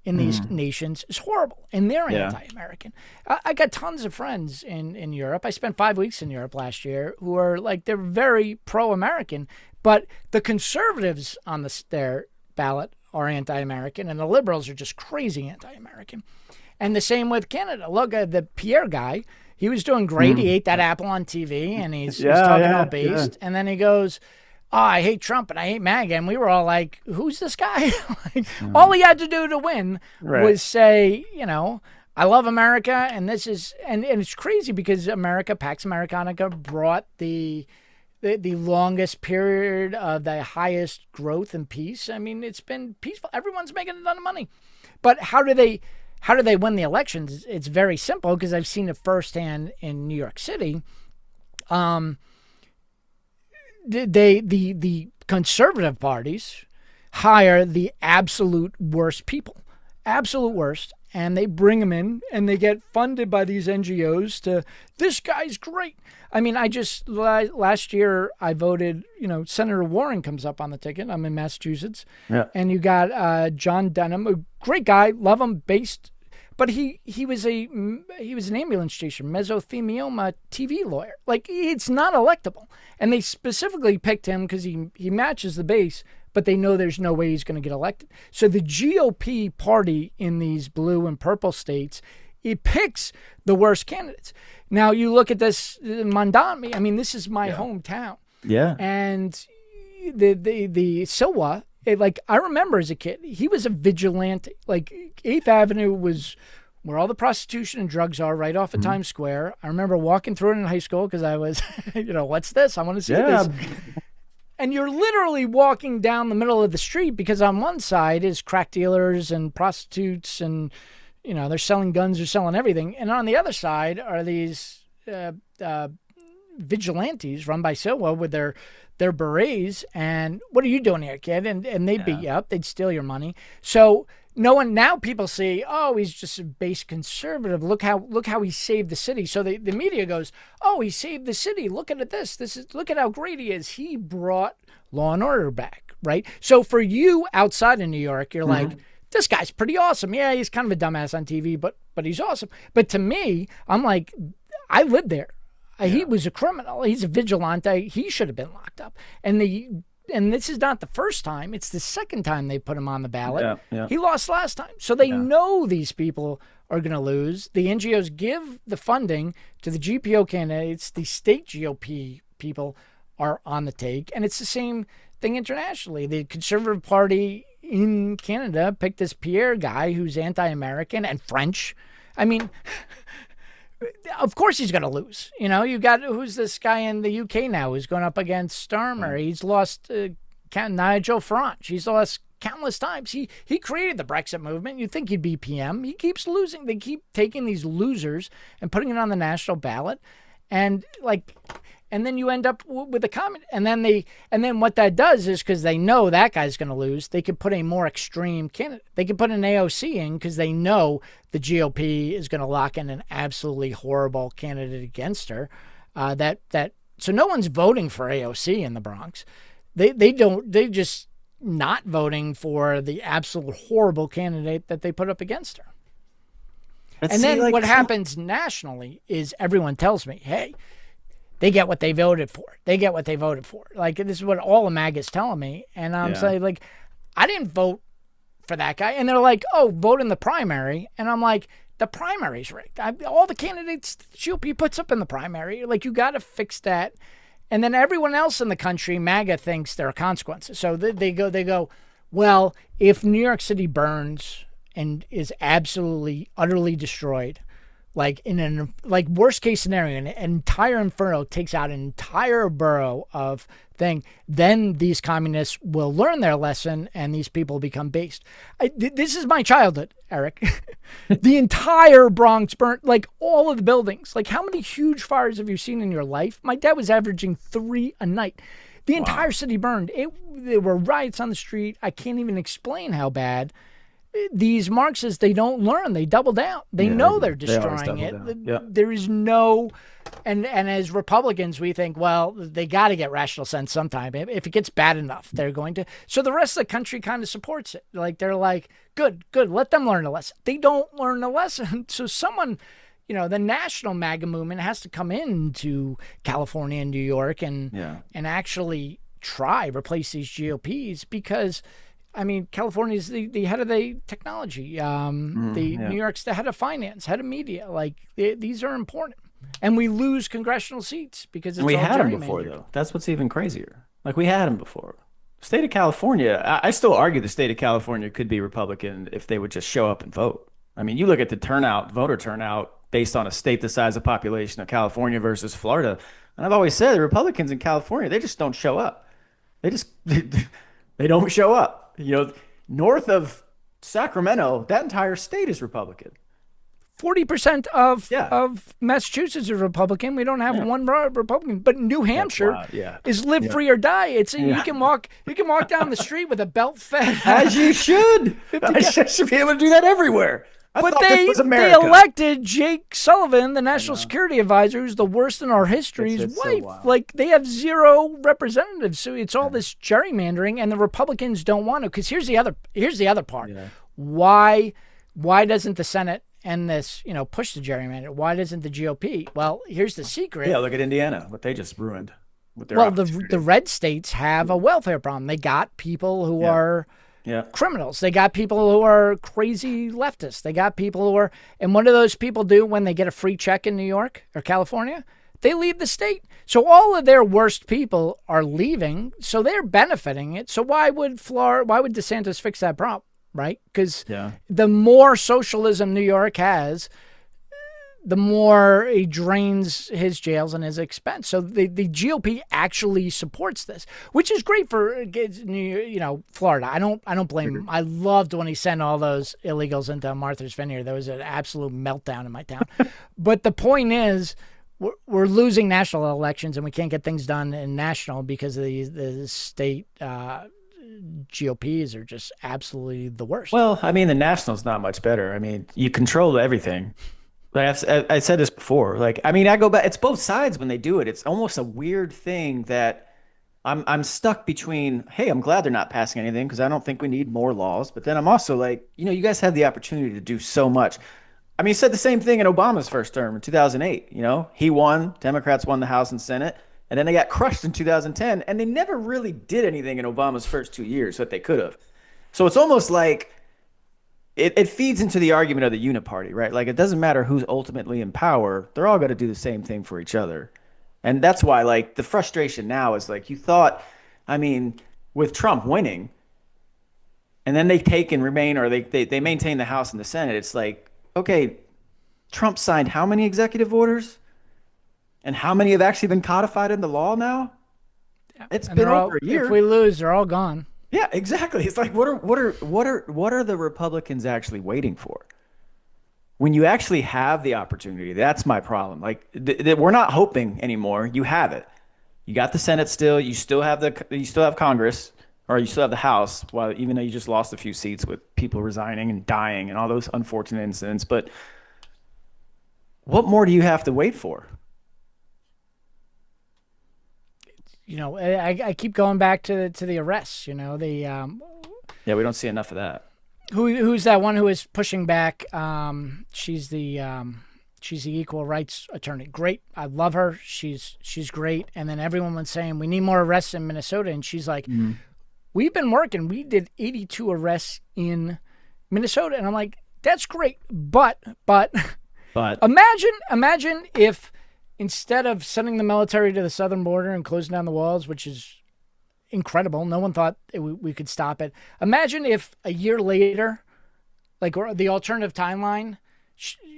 in these nations is horrible, and they're Yeah. anti-American. I got tons of friends in Europe. I spent 5 weeks in Europe last year who are like they're very pro-American, but the conservatives on their ballot are anti-American, and the liberals are just crazy anti-American. And the same with Canada. Look at the Pierre guy. He was doing great. He ate that apple on TV, and he's Yeah, talking yeah, all yeah. based. And then he goes, "Oh, I hate Trump and I hate MAGA." And we were all like, "Who's this guy?" Like, all he had to do to win Right. was say, "I love America," and this is, and it's crazy because America, Pax Americanica, brought the longest period of the highest growth and peace. I mean, it's been peaceful. Everyone's making a ton of money. But how do they win the elections? It's very simple because I've seen it firsthand in New York City. The conservative parties hire the absolute worst people, absolute worst, and they bring them in, and they get funded by these NGOs to, this guy's great. I mean, last year I voted, Senator Warren comes up on the ticket. I'm in Massachusetts. Yeah. And you got John Denham, a great guy, love him, but he was an ambulance station mesothelioma TV lawyer. Like, it's not electable. And they specifically picked him because he matches the base, but they know there's no way he's going to get elected. So the GOP party in these blue and purple states, it picks the worst candidates. Now you look at this Mondami. I mean, this is my hometown. Yeah. And the Silwa, like, I remember as a kid, he was a vigilante. Like, 8th Avenue was where all the prostitution and drugs are, right off of Times Square. I remember walking through it in high school because I was, what's this? I want to see this. And you're literally walking down the middle of the street because on one side is crack dealers and prostitutes and, they're selling guns, they're selling everything. And on the other side are these vigilantes run by Silwa with their berets. And what are you doing here, kid? And they'd beat you up. They'd steal your money. So now people see, oh, he's just a base conservative. Look how he saved the city. So the media goes, oh, he saved the city. Look at this. Look at how great he is. He brought law and order back, right? So for you outside of New York, you're like, this guy's pretty awesome. Yeah, he's kind of a dumbass on TV, but he's awesome. But to me, I'm like, I lived there. He was a criminal. He's a vigilante. He should have been locked up. And this is not the first time. It's the second time they put him on the ballot. Yeah, yeah. He lost last time. So they know these people are going to lose. The NGOs give the funding to the GPO candidates. The state GOP people are on the take. And it's the same thing internationally. The Conservative Party in Canada picked this Pierre guy who's anti-American and French. I mean, of course he's going to lose. You got, who's this guy in the UK now who's going up against Starmer? He's lost Nigel Farage. He's lost countless times. He created the Brexit movement. You'd think he'd be PM. He keeps losing. They keep taking these losers and putting it on the national ballot. And then you end up with a comment. And then what that does is, because they know that guy's going to lose, they could put a more extreme candidate. They could put an AOC in because they know the GOP is going to lock in an absolutely horrible candidate against her. So no one's voting for AOC in the Bronx. They just not voting for the absolute horrible candidate that they put up against her. And then what happens nationally is everyone tells me, hey, they get what they voted for. They get what they voted for. Like, this is what all the MAGA's telling me. And I'm saying, like, I didn't vote for that guy. And they're like, oh, vote in the primary. And I'm like, the primary's rigged. All the candidates the GOP puts up in the primary, like, you got to fix that. And then everyone else in the country, MAGA, thinks there are consequences. So they go, well, if New York City burns and is absolutely, utterly destroyed, like in an like worst case scenario, an entire inferno takes out an entire borough of thing, then these communists will learn their lesson and these people become based. This is my childhood, Eric. The entire Bronx burnt, like all of the buildings. Like, how many huge fires have you seen in your life? My dad was averaging 3 a night. The entire city burned. There were riots on the street. I can't even explain how bad. These Marxists, they don't learn. They double down. They know they're destroying it. Yeah. There is no, and as Republicans, we think, well, they got to get rational sense sometime. If it gets bad enough, they're going to. So the rest of the country kind of supports it. Like, they're like, good, let them learn a lesson. They don't learn a lesson. So someone, the national MAGA movement has to come into California and New York and actually replace these GOPs, because I mean, California's the head of the technology. New York's the head of finance, head of media. Like, these are important. And we lose congressional seats because it's we all had them gerrymandered. before, though. That's what's even crazier. Like, we had them before. State of California, I still argue the state of California could be Republican if they would just show up and vote. I mean, you look at the voter turnout based on a state the size of population of California versus Florida. And I've always said the Republicans in California, they just don't show up. They don't show up. North of Sacramento, that entire state is Republican. 40% of Massachusetts is Republican. We don't have one Republican, but New Hampshire is live free or die. You can walk down the street with a belt fed. As you should. I should be able to do that everywhere. But they elected Jake Sullivan, the national security advisor, who's the worst in our history's wife. So like, they have 0 representatives. So it's all this gerrymandering, and the Republicans don't want to. Because here's the other part. Yeah. Why doesn't the Senate end this? Push the gerrymander. Why doesn't the GOP? Well, here's the secret. Yeah, look at Indiana, what they just ruined with their. Well, the red states have a welfare problem. They got people who are. Yeah. Criminals. They got people who are crazy leftists. They got people who are, and what do those people do when they get a free check in New York or California? They leave the state. So all of their worst people are leaving, so they're benefiting it. So why would DeSantis fix that problem, right? Because the more socialism New York has, the more he drains his jails and his expense. So the GOP actually supports this, which is great for Florida. I don't blame him. I loved when he sent all those illegals into Martha's Vineyard. There was an absolute meltdown in my town. But the point is, we're losing national elections, and we can't get things done in national because of the state GOPs are just absolutely the worst. Well, I mean, the national's not much better. I mean, you control everything. Like I said this before. Like, I mean, I go back. It's both sides when they do it. It's almost a weird thing that I'm stuck between. Hey, I'm glad they're not passing anything because I don't think we need more laws. But then I'm also like, you guys have the opportunity to do so much. I mean, he said the same thing in Obama's first term in 2008. He won. Democrats won the House and Senate, and then they got crushed in 2010. And they never really did anything in Obama's first 2 years that they could have. So it's almost like. It feeds into the argument of the uniparty, right? Like, it doesn't matter who's ultimately in power. They're all going to do the same thing for each other. And that's why, like, the frustration now is, like, you thought, I mean, with Trump winning, and then they take and remain, or they maintain the House and the Senate, it's like, okay, Trump signed how many executive orders? And how many have actually been codified into law now? Yeah. It's been over a year. If we lose, they're all gone. Yeah, exactly. It's like, what are the Republicans actually waiting for? When you actually have the opportunity, that's my problem. Like, we're not hoping anymore. You have it. You got the Senate still. You still have Congress, or you still have the House. While even though you just lost a few seats with people resigning and dying and all those unfortunate incidents, but what more do you have to wait for? I keep going back to the arrests. Yeah, we don't see enough of that. Who's that one who is pushing back? She's the equal rights attorney. Great, I love her. She's great. And then everyone was saying we need more arrests in Minnesota, and she's like, we've been working. We did 82 arrests in Minnesota, and I'm like, that's great, but But imagine if instead of sending the military to the southern border and closing down the walls, which is incredible, no one thought we could stop it. Imagine if a year later, like the alternative timeline,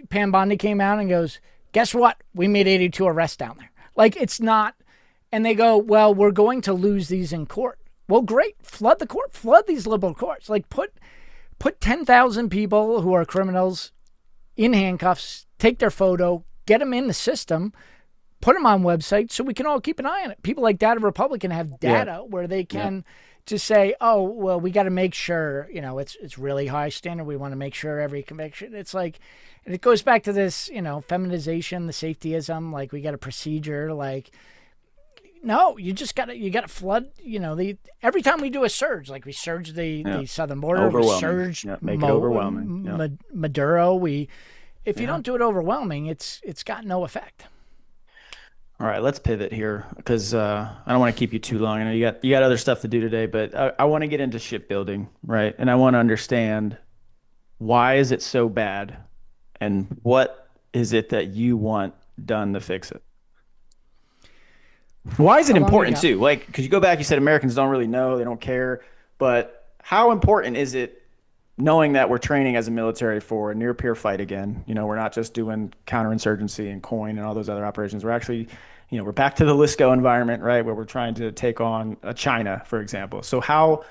Pam Bondi came out and goes, guess what? We made 82 arrests down there. Like, it's not. And they go, well, we're going to lose these in court. Well, great. Flood the court. Flood these liberal courts. Like, put 10,000 people who are criminals in handcuffs, take their photo, get them in the system, put them on websites so we can all keep an eye on it. People like Data Republican have data where they can just say, oh, well, we got to make sure, it's really high standard. We want to make sure every conviction. It's like, and it goes back to this, feminization, the safetyism, like we got a procedure, like, no, you gotta flood, every time we do a surge, like we surge the southern border, we surge make it overwhelming. Maduro, if you don't do it overwhelming, it's got no effect. All right, let's pivot here because I don't want to keep you too long. I know you got other stuff to do today, but I want to get into shipbuilding, right? And I want to understand, why is it so bad, and what is it that you want done to fix it? Why is it important too? Like, because you go back, you said Americans don't really know, they don't care, but how important is it knowing that we're training as a military for a near peer fight again? We're not just doing counterinsurgency and coin and all those other operations. We're actually, we're back to the LISCO environment, right, where we're trying to take on China, for example. So how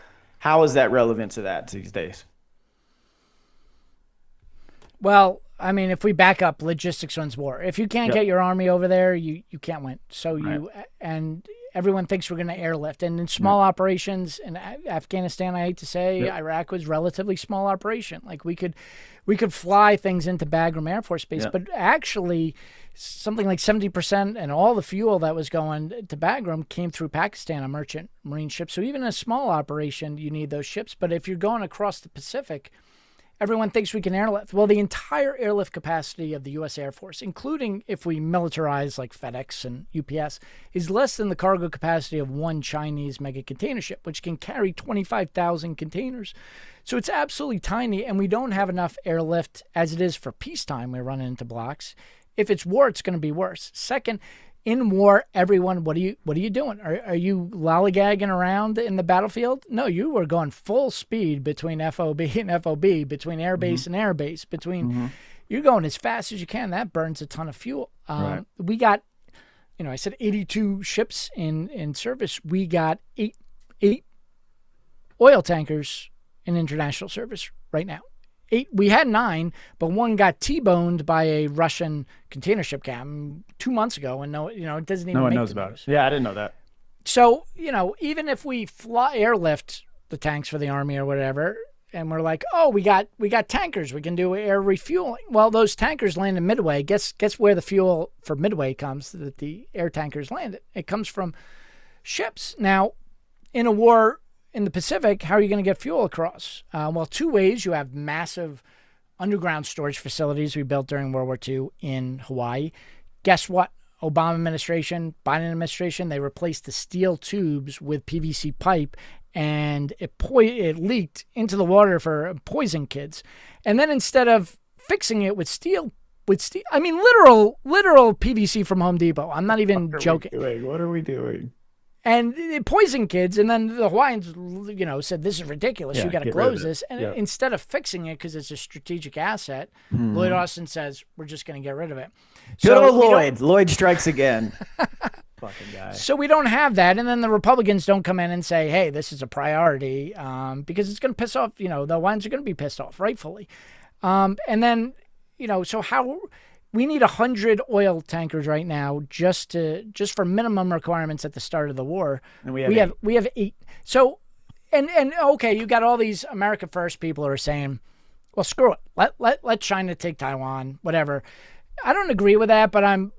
is that relevant to that these days? Well, I mean, if we back up, logistics wins war. If you can't get your army over there, you can't win. So and everyone thinks we're going to airlift. And in small operations in Afghanistan, I hate to say, Iraq was relatively small operation. Like we could fly things into Bagram Air Force Base, but actually something like 70% and all the fuel that was going to Bagram came through Pakistan on merchant marine ships. So even in a small operation, you need those ships. But if you're going across the Pacific, everyone thinks we can airlift. Well, the entire airlift capacity of the U.S. Air Force, including if we militarize like FedEx and UPS, is less than the cargo capacity of one Chinese mega container ship, which can carry 25,000 containers. So it's absolutely tiny, and we don't have enough airlift as it is for peacetime. We're running into blocks. If it's war, it's going to be worse. Second, in war, everyone, what are you doing? Are you lollygagging around in the battlefield? No, you were going full speed between FOB and FOB, between airbase and airbase, you're going as fast as you can. That burns a ton of fuel. We got, I said 82 ships in service. We got eight oil tankers in international service right now. 8. We had 9, but one got T-boned by a Russian container ship captain 2 months ago, and it doesn't even. No one make knows the about news. it. Yeah, I didn't know that. So even if we airlift the tanks for the army or whatever, and we're like, oh, we got tankers, we can do air refueling. Well, those tankers land in Midway. Guess where the fuel for Midway comes that the air tankers landed? It comes from ships. Now, in a war in the Pacific, how are you going to get fuel across? Well, 2 ways. You have massive underground storage facilities we built during World War II in Hawaii. Guess what? Obama administration, Biden administration, they replaced the steel tubes with PVC pipe, and it leaked into the water for poison kids. And then instead of fixing it with steel, I mean, literal PVC from Home Depot. I'm not even joking. What are we doing? And it poisoned kids, and then the Hawaiians, said, this is ridiculous. You got to close this. And instead of fixing it because it's a strategic asset, Lloyd Austin says, we're just going to get rid of it. Good old Lloyd. Lloyd strikes again. Fucking guy. So we don't have that. And then the Republicans don't come in and say, hey, this is a priority, because it's going to piss off, the Hawaiians are going to be pissed off, rightfully. And then, so how... We need 100 oil tankers right now just for minimum requirements at the start of the war. And we have 8. So, and okay, you got all these America First people who are saying, well, screw it, let China take Taiwan, whatever. I don't agree with that, but I'm,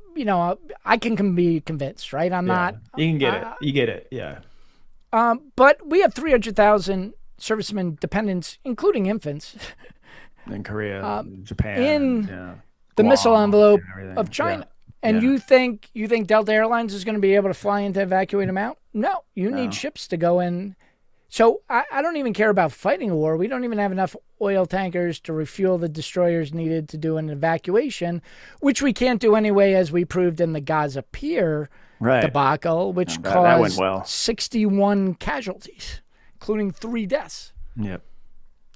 I can be convinced, right? I'm not. You can get it. You get it. Yeah. But we have 300,000 servicemen dependents, including infants, in Korea, Japan, the missile envelope of China. And you think Delta Airlines is going to be able to fly in to evacuate them out? No, you need ships to go in. So I don't even care about fighting a war. We don't even have enough oil tankers to refuel the destroyers needed to do an evacuation, which we can't do anyway, as we proved in the Gaza Pier Right. debacle, No, which that went caused well. 61 casualties, including 3 deaths. Yep.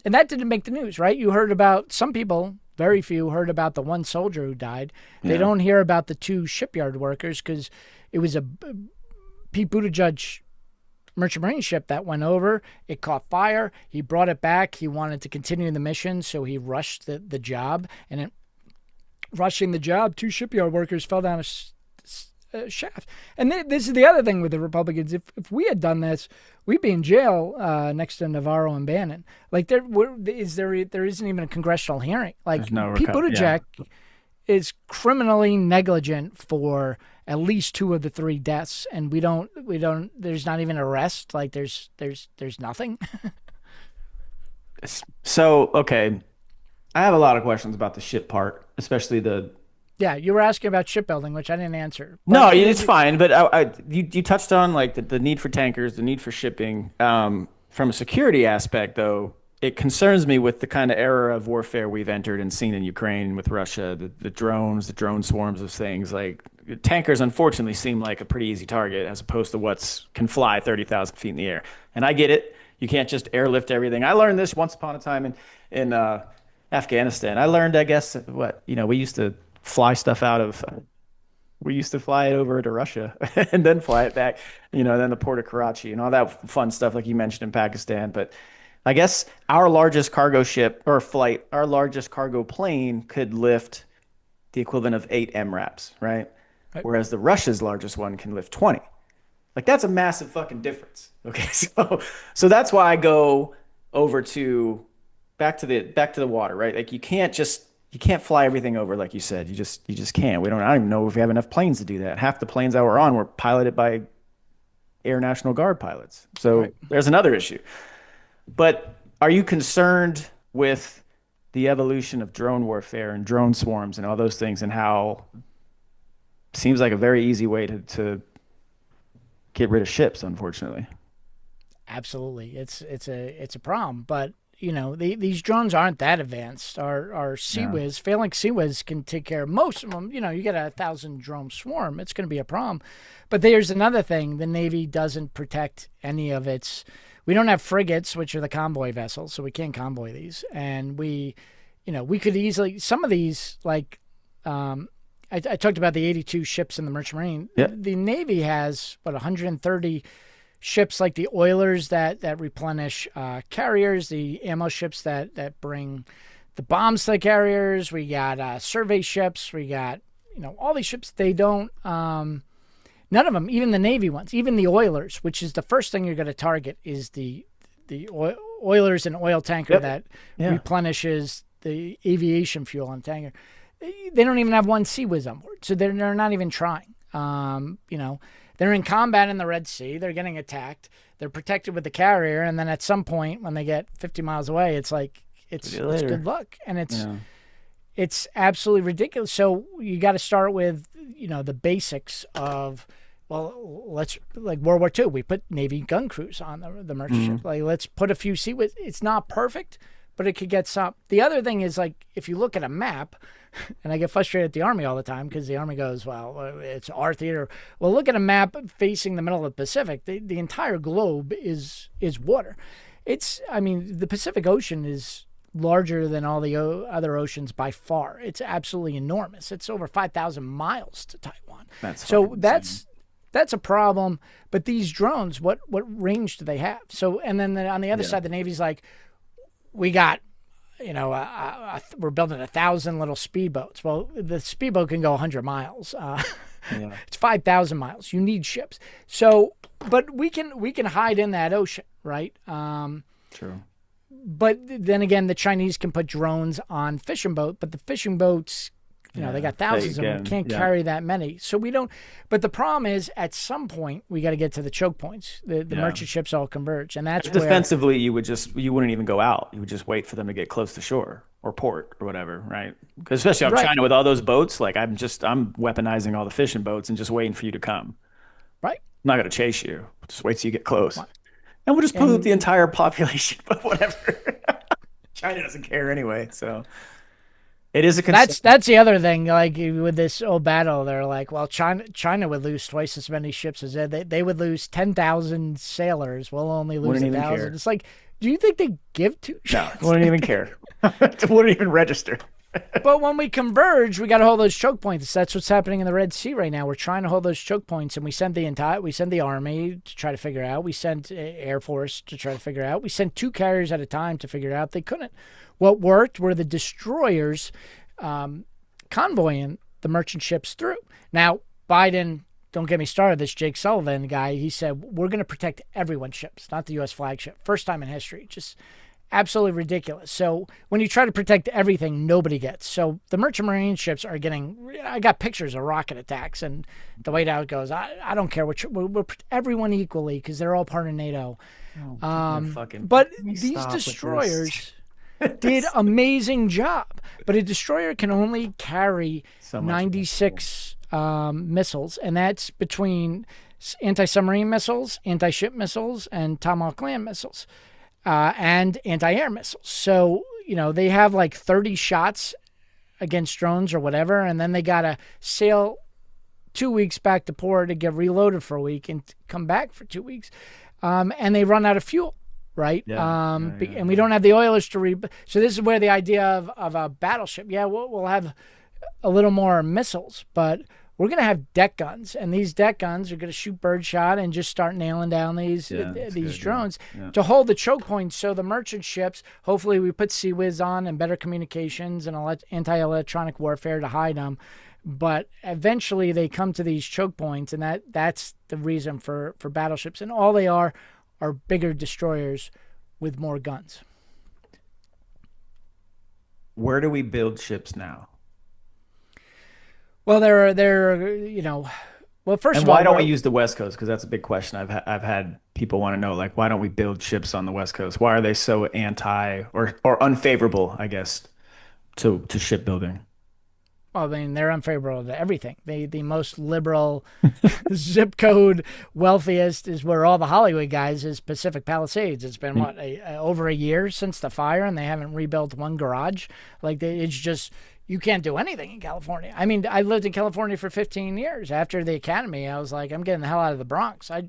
And that didn't make the news, right? You heard about some people, very few, heard about the one soldier who died. They Yeah. don't hear about the 2 shipyard workers because it was a Pete Buttigieg merchant marine ship that went over. It caught fire. He brought it back. He wanted to continue the mission, so he rushed the job. And in rushing the job, 2 shipyard workers fell down a shaft. And this is the other thing with the Republicans. If we had done this, we'd be in jail next to Navarro and Bannon. Like there isn't even a congressional hearing. There's Like no Pete recovery. Yeah. Buttigieg is criminally negligent for at least 2 of the 3 deaths, and we don't. There's not even arrest. Like there's nothing. So, okay, I have a lot of questions about the ship part, especially the. Yeah, you were asking about shipbuilding, which I didn't answer. No, But it's fine. But you touched on like the need for tankers, the need for shipping. From a security aspect, though, it concerns me with the kind of era of warfare we've entered and seen in Ukraine with Russia, the drones, the drone swarms of things. Like tankers, unfortunately, seem like a pretty easy target as opposed to what's can fly 30,000 feet in the air. And I get it. You can't just airlift everything. I learned this once upon a time in Afghanistan. I learned, I guess, what we used to fly stuff out of. We used to fly it over to Russia and then fly it back, then the port of Karachi and all that fun stuff, like you mentioned in Pakistan. But I guess our largest cargo ship or flight, our largest cargo plane could lift the equivalent of 8 MRAPs, right? right, Whereas the Russia's largest one can lift 20. Like that's a massive fucking difference. Okay, so that's why I go over to back to the water, right? Like you can't fly everything over like you said. You just can't. I don't even know if we have enough planes to do that. Half the planes that we're on were piloted by Air National Guard pilots. So right. there's another issue. But are you concerned with the evolution of drone warfare and drone swarms and all those things and how it seems like a very easy way to get rid of ships, unfortunately. Absolutely, it's a problem. But these drones aren't that advanced. Our Yeah. Sea Phalanx Sea can take care of most of them. You get 1,000 drone swarm, it's going to be a problem. But there's another thing: the Navy doesn't protect any of its. We don't have frigates, which are the convoy vessels, so we can't convoy these. And we could easily some of these like. I talked about the 82 ships in the Merchant Marine. Yeah. The Navy has 130 ships like the Oilers that replenish carriers, the ammo ships that bring the bombs to the carriers. We got survey ships. We got all these ships. They don't. None of them, even the Navy ones, even the Oilers, which is the first thing you're going to target, is the Oilers, an oil tanker Yep. that Yeah. replenishes the aviation fuel on tanker. They don't even have one Sea on board, so they're not even trying. They're in combat in the Red Sea. They're getting attacked. They're protected with the carrier, and then at some point, when they get 50 miles away, it's like it's See you later. good luck, and Yeah. it's absolutely ridiculous. So you got to start with the basics of. Well, let's like World War II. We put Navy gun crews on the merchant ship. Like let's put a few Sea. It's not perfect, but it could get some. The other thing is like if you look at a map, and I get frustrated at the Army all the time because the Army goes, well, it's our theater. Well, look at a map facing the middle of the Pacific. The entire globe is water. The Pacific Ocean is larger than all the other oceans by far. It's absolutely enormous. It's over 5,000 miles to Taiwan. That's So fucking insane. that's a problem. But these drones, what range do they have? So, and then on the other Yeah. side, the Navy's like, we got, we're building 1,000 little speedboats. Well, the speedboat can go 100 miles. Yeah. It's 5,000 miles. You need ships. So, but we can hide in that ocean, right? True. But then again, the Chinese can put drones on fishing boat, but the fishing boats, they got thousands of them, again, can't yeah. carry that many. So we don't. But the problem is, at some point, we got to get to the choke points. The Yeah. merchant ships all converge, and that's where. Defensively, you wouldn't even go out. You would just wait for them to get close to shore or port or whatever, right? 'Cause especially on Right, China with all those boats, like I'm weaponizing all the fishing boats and just waiting for you to come. right. I'm not gonna chase you. Just wait till you get close. And we'll just pollute the And entire population, but whatever. China doesn't care anyway, so it is a concern. that's the other thing. Like with this old battle, they're like, well, China would lose twice as many ships as they would lose 10,000 sailors. We'll only lose Wouldn't a even thousand. care. It's like, do you think they give two No, shits? wouldn't even care. Wouldn't even register. But when we converge, we got to hold those choke points. That's what's happening in the Red Sea right now. We're trying to hold those choke points, and we send the army to try to figure out. We sent Air Force to try to figure out. We sent two carriers at a time to figure it out. They couldn't. What worked were the destroyers convoying the merchant ships through. Now Biden, don't get me started. This Jake Sullivan guy, he said we're going to protect everyone's ships, not the U.S. flagship. First time in history. Just absolutely ridiculous. So when you try to protect everything, nobody gets. So the merchant marine ships are getting. I got pictures of rocket attacks, and the way that goes, I don't care. We're everyone equally because they're all part of NATO. But these destroyers did amazing job. But a destroyer can only carry So much 96 missiles, and that's between anti-submarine missiles, anti-ship missiles, and Tomahawk land missiles. And anti-air missiles. So, they have like 30 shots against drones or whatever, and then they got to sail 2 weeks back to port to get reloaded for a week and come back for 2 weeks. And they run out of fuel, right? And we don't have the oilers to So this is where the idea of a battleship, we'll have a little more missiles, but we're going to have deck guns, and these deck guns are going to shoot birdshot and just start nailing down these drones to hold the choke points. So the merchant ships, hopefully we put CIWS on and better communications and anti-electronic warfare to hide them. But eventually they come to these choke points, and that's the reason for battleships. And all they are bigger destroyers with more guns. Where do we build ships now? Well, well, first And of all, why don't we use the West Coast? Because that's a big question. I've had people want to know, like, why don't we build ships on the West Coast? Why are they so anti or unfavorable, I guess, to shipbuilding? well, I mean, they're unfavorable to everything. The most liberal zip code, wealthiest is where all the Hollywood guys is Pacific Palisades. It's been over a year since the fire, and they haven't rebuilt one garage. Like it's just. You can't do anything in California. I mean, I lived in California for 15 years. After the academy, I was like, I'm getting the hell out of the Bronx. I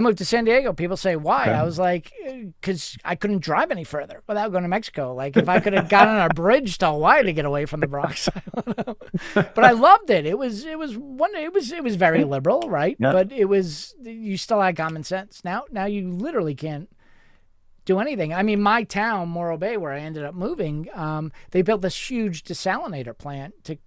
moved to San Diego. People say, why? Okay. I was like, because I couldn't drive any further without going to Mexico. Like, if I could have gotten on a bridge to Hawaii to get away from the Bronx. I don't know. But I loved it. It was very liberal, right? Yeah. But you still had common sense. Now you literally can't do anything. I mean, my town, Morro Bay, where I ended up moving, they built this huge desalinator plant to,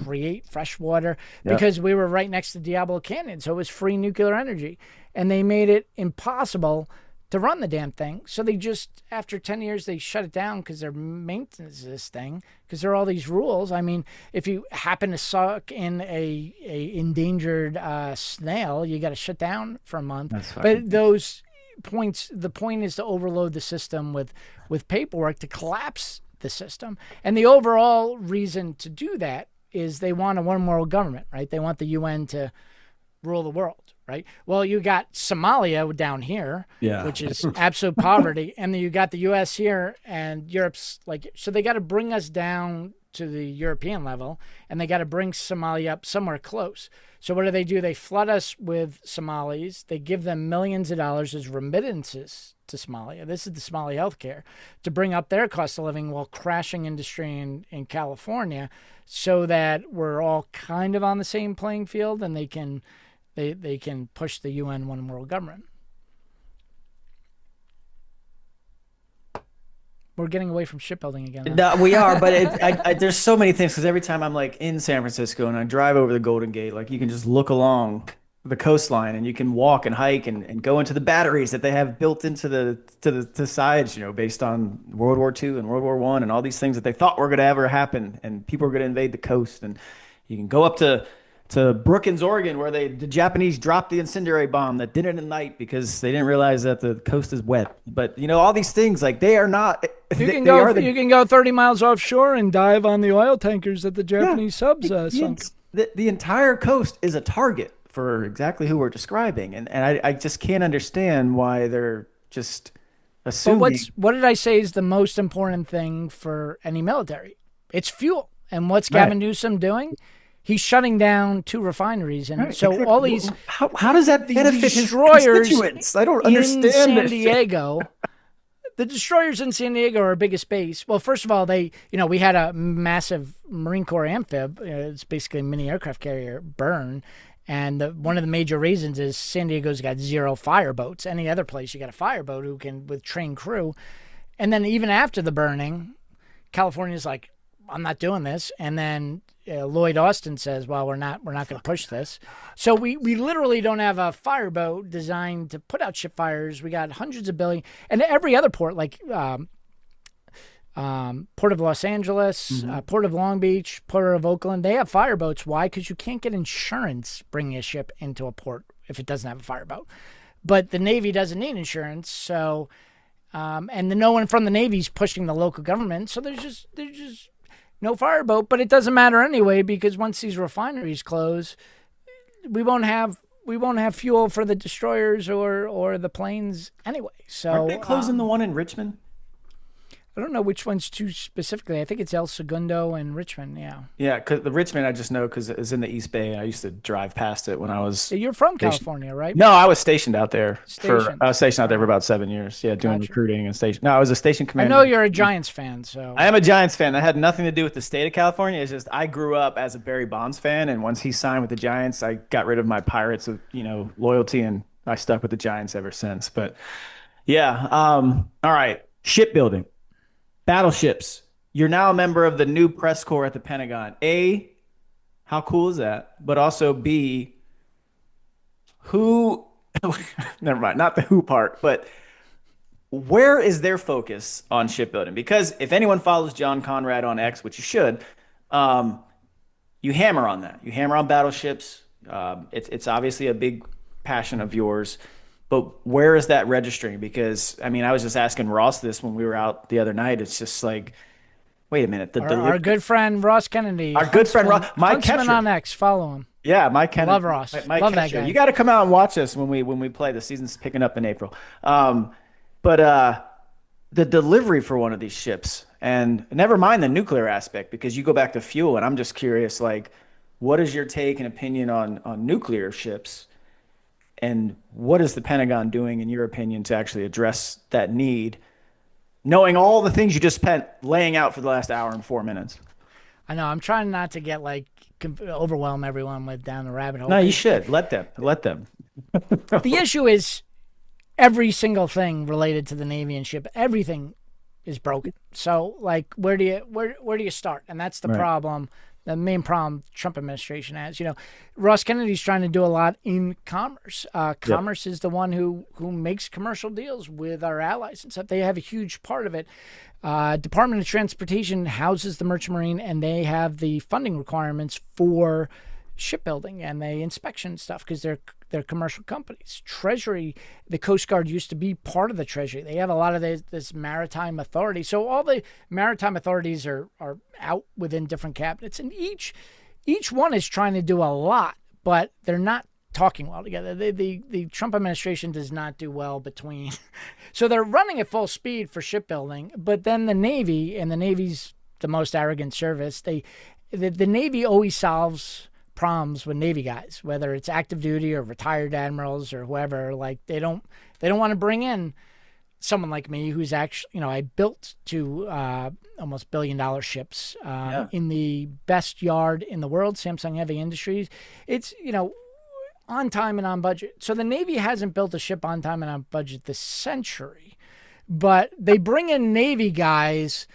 create fresh water because we were right next to Diablo Canyon, so it was free nuclear energy. And they made it impossible to run the damn thing. So they just, after 10 years, they shut it down because their maintenance of this thing, because there are all these rules. I mean, if you happen to suck in a endangered snail, you got to shut down for a month. But those the point is to overload the system with paperwork to collapse the system. And the overall reason to do that is they want a one world government, right? They want the UN to rule the world, right? Well, you got Somalia down here, which is absolute poverty, and then you got the US here, and Europe's so they got to bring us down to the European level, and they got to bring Somalia up somewhere close. So what do? They flood us with Somalis. They give them millions of dollars as remittances to Somalia. This is the Somali healthcare to bring up their cost of living while crashing industry in California, so that we're all kind of on the same playing field, and they can push the UN one world government. We're getting away from shipbuilding again. No, we are, but there's so many things, because every time I'm like in San Francisco and I drive over the Golden Gate, like you can just look along the coastline and you can walk and hike and go into the batteries that they have built into the sides, based on World War II and World War I and all these things that they thought were going to ever happen, and people were going to invade the coast. And you can go up to Brookings, Oregon, where the Japanese dropped the incendiary bomb that didn't ignite because they didn't realize that the coast is wet. But all these things, like, they are not. You can go 30 miles offshore and dive on the oil tankers that the Japanese subs sunk. The entire coast is a target for exactly who we're describing. And I just can't understand why they're just But assuming. what did I say is the most important thing for any military? It's fuel. And what's Right. Gavin Newsom doing? He's shutting down 2 refineries, and Right. so all these How does that these benefit his destroyers constituents? I don't in understand San this. Diego, the destroyers in San Diego are our biggest base. Well, first of all, we had a massive Marine Corps amphib. It's basically a mini aircraft carrier burn. And one of the major reasons is San Diego's got 0 fireboats. Any other place you got a fireboat who can with trained crew. And then even after the burning, California's like, I'm not doing this. And then Lloyd Austin says, well, we're not going to push this. So we literally don't have a fireboat designed to put out ship fires. We got hundreds of billion, and every other port like Port of Los Angeles, Port of Long Beach, Port of Oakland, they have fireboats. Why? Because you can't get insurance bringing a ship into a port if it doesn't have a fireboat. But the Navy doesn't need insurance, so and no one from the Navy's pushing the local government. So there's just no fireboat. But it doesn't matter anyway because once these refineries close, we won't have fuel for the destroyers or the planes anyway. Aren't So they closing the one in Richmond? I don't know which ones too specifically. I think it's El Segundo and Richmond. Yeah. Yeah, because the Richmond I just know because it's in the East Bay. I used to drive past it when I was You're from stationed. California, right? No, I was stationed out there Station. I was stationed out there for about 7 years. Yeah, doing Gotcha. recruiting and station. No, I was a station I know commander. you're a Giants fan, so I am a Giants fan. That had nothing to do with the state of California. It's just I grew up as a Barry Bonds fan, and once he signed with the Giants, I got rid of my Pirates of loyalty, and I stuck with the Giants ever since. But yeah, all right, shipbuilding, battleships. You're now a member of the new press corps at the Pentagon. A, how cool is that? But also B, who? Never mind, not the who part, but where is their focus on shipbuilding? Because if anyone follows John Conrad on X, which you should, um, you hammer on that. You hammer on battleships. It's obviously a big passion of yours, but where is that registering? Because I mean, I was just asking Ross this when we were out the other night. It's just like, wait a minute, our good friend Ross Kennedy, our good friend Ross, Mike Huntsman Ketcher. on X, follow him. Yeah, Mike Kennedy. Love Ross. Love that Ketcher. guy. You got to come out and watch us when we play. The season's picking up in April. But the delivery for one of these ships, and never mind the nuclear aspect, because you go back to fuel, and I'm just curious, like, what is your take and opinion on nuclear ships, and what is the Pentagon doing, in your opinion, to actually address that need, knowing all the things you just spent laying out for the last hour and 4 minutes? I know. I'm trying not to get like overwhelm everyone with down the rabbit hole. No, you should let them. Let them. The issue is every single thing related to the Navy and ship, everything is broken. So like where do you start? And that's the Right. problem. The main problem Trump administration has. Ross Kennedy's trying to do a lot in commerce. Commerce is the one who makes commercial deals with our allies and stuff. They have a huge part of it. Department of Transportation houses the Merchant Marine, and they have the funding requirements for shipbuilding and the inspection stuff because they're commercial companies. Treasury, the Coast Guard used to be part of the Treasury. They have a lot of this maritime authority. So all the maritime authorities are out within different cabinets, and each one is trying to do a lot, but they're not talking well together. The Trump administration does not do well between. So they're running at full speed for shipbuilding, but then the Navy, and the Navy's the most arrogant service, the Navy always solves problems with Navy guys, whether it's active duty or retired admirals or whoever. Like they don't want to bring in someone like me who's actually, I built two almost $1 billion ships in the best yard in the world, Samsung Heavy Industries. It's, on time and on budget. So the Navy hasn't built a ship on time and on budget this century, but they bring in Navy guys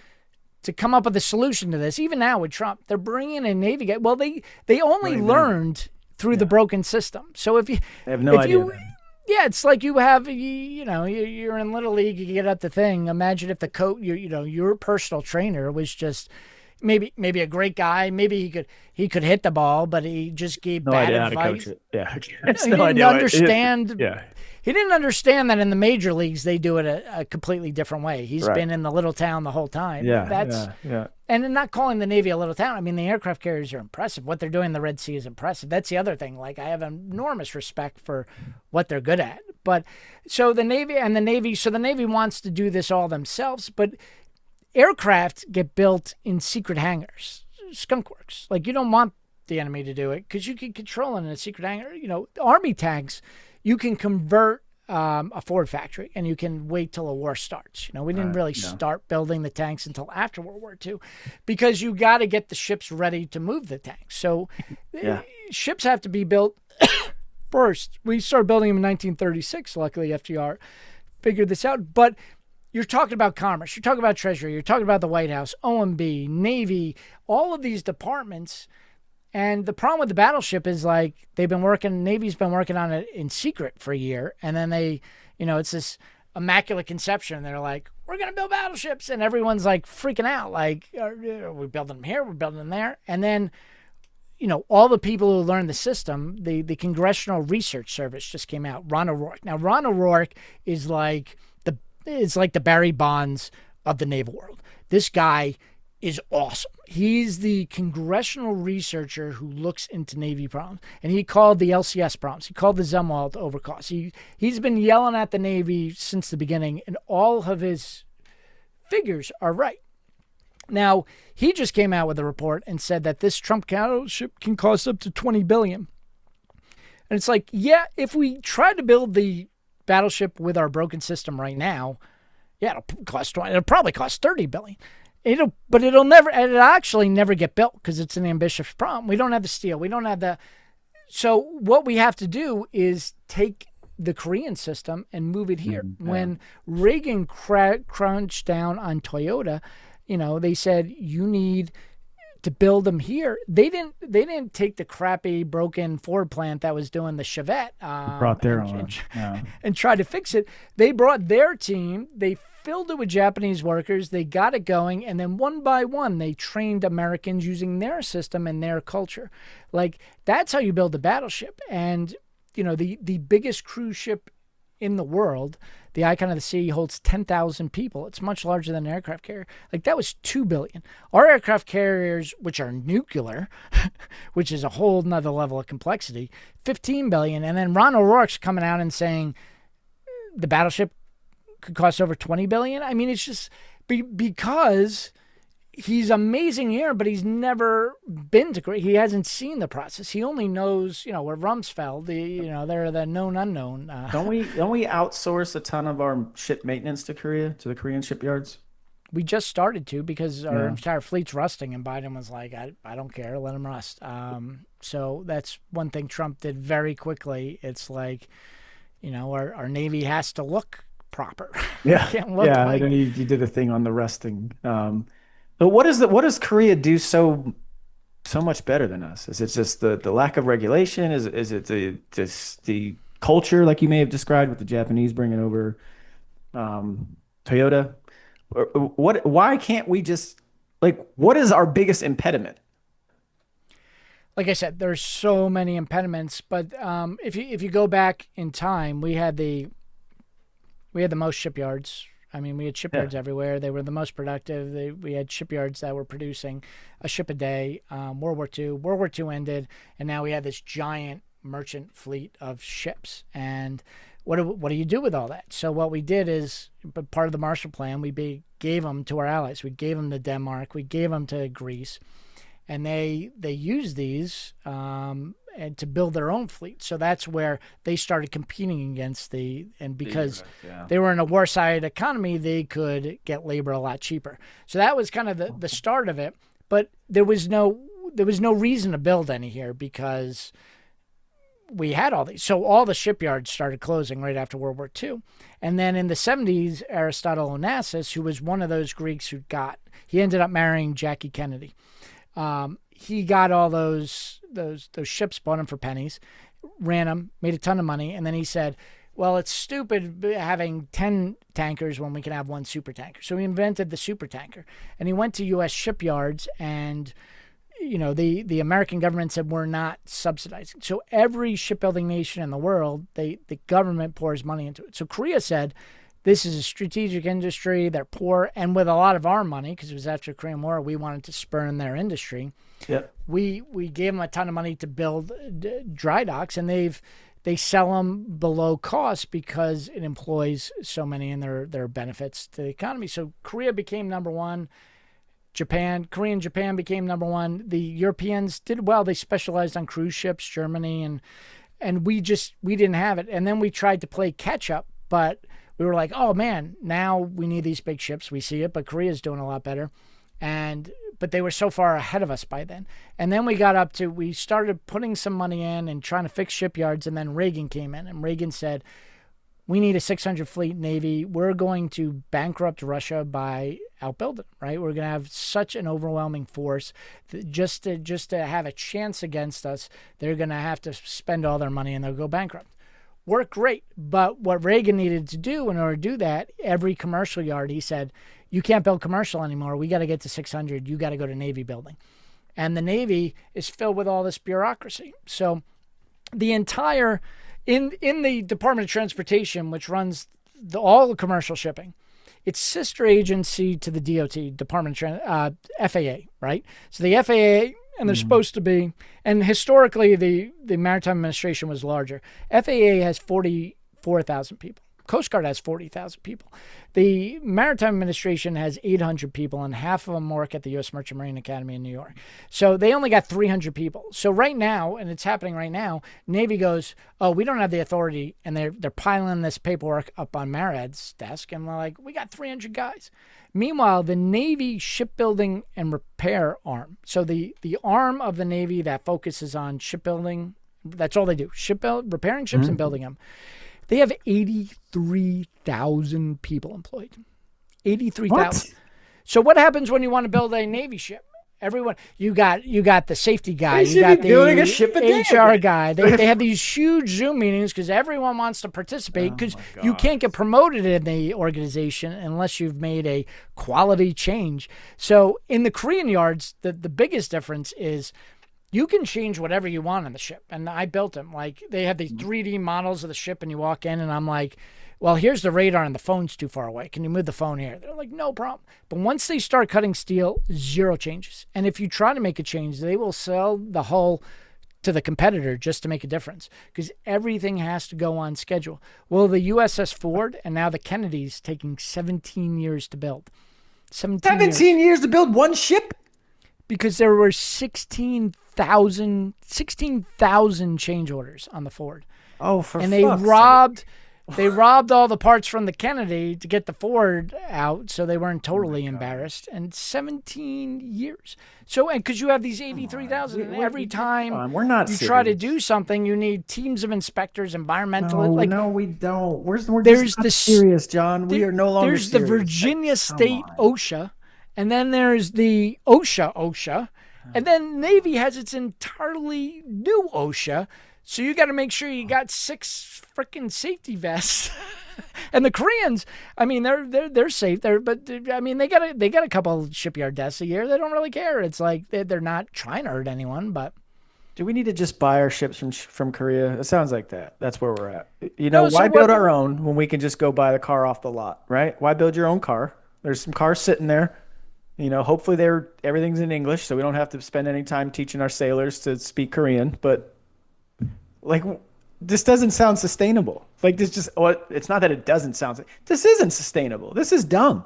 to come up with a solution to this. Even now with Trump, they're bringing in Navy guys. Well, they only learned through the broken system. So if you They have no idea. yeah, it's like you have, you're in Little League, you get up the thing. Imagine if the coach, your personal trainer was just, maybe a great guy. Maybe he could hit the ball, but he just gave No bad idea how to coach advice. it. Yeah, No, it's he no didn't idea what. understand. Yeah, He didn't understand that in the major leagues they do it a completely different way. He's right. been in the little town the whole time. Yeah, That's yeah, yeah. and not calling the Navy a little town. I mean, the aircraft carriers are impressive. What they're doing in the Red Sea is impressive. That's the other thing. Like I have enormous respect for what they're good at. But so the Navy wants to do this all themselves. But aircraft get built in secret hangars, skunk works. Like you don't want the enemy to do it because you can control it in a secret hangar. Army tanks, you can convert a Ford factory and you can wait till a war starts. We didn't really Yeah. start building the tanks until after World War II because you got to get the ships ready to move the tanks. So Yeah. ships have to be built first. We started building them in 1936. Luckily, FDR figured this out. But you're talking about commerce, you're talking about treasury, you're talking about the White House, OMB, Navy, all of these departments. And the problem with the battleship is like Navy's been working on it in secret for a year. And then it's this immaculate conception. They're like, we're going to build battleships. And everyone's like freaking out. Like, are we building them here? We're building them there. And then, all the people who learned the system, the Congressional Research Service just came out, Ron O'Rourke. Now, Ron O'Rourke is like the Barry Bonds of the naval world. This guy is awesome. He's the congressional researcher who looks into Navy problems. And he called the LCS problems. He called the Zumwalt overcosts. He's been yelling at the Navy since the beginning, and all of his figures are right. Now, he just came out with a report and said that this Trump battleship can cost up to $20 billion. And it's like, yeah, if we try to build the battleship with our broken system right now, yeah, it'll probably cost $30 billion. It'll actually never get built because it's an ambitious problem. We don't have the steel. We don't have so what we have to do is take the Korean system and move it here. Yeah. When Reagan crunched down on Toyota, they said you need to build them here. They didn't take the crappy broken Ford plant that was doing the Chevette Brought their own. and try to fix it. They brought their team. They filled it with Japanese workers. They got it going, and then one by one, they trained Americans using their system and their culture. Like that's how you build a battleship. And the biggest cruise ship in the world, the Icon of the Sea, holds 10,000 people. It's much larger than an aircraft carrier. Like that was $2 billion. Our aircraft carriers, which are nuclear, which is a whole nother level of complexity, $15 billion. And then Ron O'Rourke's coming out and saying the battleship could cost over $20 billion. I mean, it's just because he's amazing here, but he's never been to Korea. He hasn't seen the process. He only knows, where Rumsfeld, they're the known unknown. Don't we outsource a ton of our ship maintenance to Korea, to the Korean shipyards? We just started to because our entire fleet's rusting, and Biden was like, I don't care, let them rust. So that's one thing Trump did very quickly. It's like, our Navy has to look proper. Yeah, Can't look yeah. like... I know you did a thing on the rusting. But what does Korea do so much better than us? Is it just the lack of regulation? Is it just the culture, like you may have described with the Japanese bringing over Toyota? Or what? Why can't we just what is our biggest impediment? Like I said, there's so many impediments, but if you go back in time, we had the most shipyards. I mean, we had shipyards everywhere. They were the most productive. We had shipyards that were producing a ship a day. World War II ended, and now we had this giant merchant fleet of ships. And what do you do with all that? So what we did is, part of the Marshall Plan, we gave them to our allies. We gave them to Denmark. We gave them to Greece. And they used these and to build their own fleet. So that's where they started competing against and because they were in a war-sided economy, they could get labor a lot cheaper. So that was kind of the start of it. But there was no reason to build any here because we had all these. So all the shipyards started closing right after World War II. And then in the 70s, Aristotle Onassis, who was one of those Greeks he ended up marrying Jackie Kennedy. He got all those ships, bought them for pennies, ran them, made a ton of money, and then he said, Well, it's stupid having 10 tankers when we can have one super tanker. So he invented the super tanker. And he went to U.S. shipyards, and the American government said we're not subsidizing. So every shipbuilding nation in the world, the government pours money into it. So Korea said, this is a strategic industry. They're poor, and with a lot of our money, because it was after the Korean War, we wanted to spurn their industry. Yep. We gave them a ton of money to build dry docks, and they sell them below cost because it employs so many, and their benefits to the economy. So Korea became number one. Korea and Japan became number one. The Europeans did well. They specialized on cruise ships, Germany, and we didn't have it. And then we tried to play catch up, but we were like, oh man, now we need these big ships. We see it, but Korea's doing a lot better. But they were so far ahead of us by then. And then we started putting some money in and trying to fix shipyards. And then Reagan came in, and Reagan said, we need a 600 fleet Navy. We're going to bankrupt Russia by outbuilding them, right? We're going to have such an overwhelming force that just to have a chance against us, they're going to have to spend all their money and they'll go bankrupt. Worked great. But what Reagan needed to do in order to do that, every commercial yard, he said, you can't build commercial anymore. We got to get to 600. You got to go to Navy building. And the Navy is filled with all this bureaucracy. So the entire, in the Department of Transportation, which runs all the commercial shipping, it's sister agency to the DOT, Department of FAA, right? So the FAA, and they're supposed to be, and historically the Maritime Administration was larger. FAA has 44,000 people. Coast Guard has 40,000 people. The Maritime Administration has 800 people, and half of them work at the U.S. Merchant Marine Academy in New York. So they only got 300 people. So right now, and it's happening right now, Navy goes, oh, we don't have the authority, and they're piling this paperwork up on MARAD's desk, and we're like, we got 300 guys. Meanwhile, the Navy shipbuilding and repair arm, so the arm of the Navy that focuses on shipbuilding, that's all they do, repairing ships and building them. They have 83,000 people employed. 83,000. So what happens when you want to build a Navy ship? Everyone, you got the safety guy, you got the doing a ship a day. HR guy. They have these huge Zoom meetings because everyone wants to participate because you can't get promoted in the organization unless you've made a quality change. So in the Korean yards, the biggest difference is you can change whatever you want on the ship. And I built them. Like, they have these 3D models of the ship, and you walk in, and I'm like, well, here's the radar, and the phone's too far away. Can you move the phone here? They're like, no problem. But once they start cutting steel, zero changes. And if you try to make a change, they will sell the hull to the competitor just to make a difference because everything has to go on schedule. Well, the USS Ford and now the Kennedy's taking 17 years to build. 17 years to build one ship? Because there were 16,000 change orders on the Ford. Oh, for and fuck's they robbed all the parts from the Kennedy to get the Ford out, so they weren't totally embarrassed. And 17 years. So, and because you have these 83,000, and every time we're not you serious. try to do something, you need teams of inspectors, environmental. No, we don't. We're there's just not this serious, John. We are no longer There's serious. the Virginia State OSHA, and then there's the OSHA, and then Navy has its entirely new OSHA. So you got to make sure you got 6 freaking safety vests. And the Koreans, I mean, they're safe there, but I mean, they got a couple shipyard deaths a year. They don't really care. It's like they're not trying to hurt anyone, but. Do we need to just buy our ships from Korea? It sounds like that. That's where we're at. Why build our own when we can just go buy the car off the lot, right? Why build your own car? There's some cars sitting there. Hopefully everything's in English, so we don't have to spend any time teaching our sailors to speak Korean. But this doesn't sound sustainable. It's not that it doesn't sound. This isn't sustainable. This is dumb.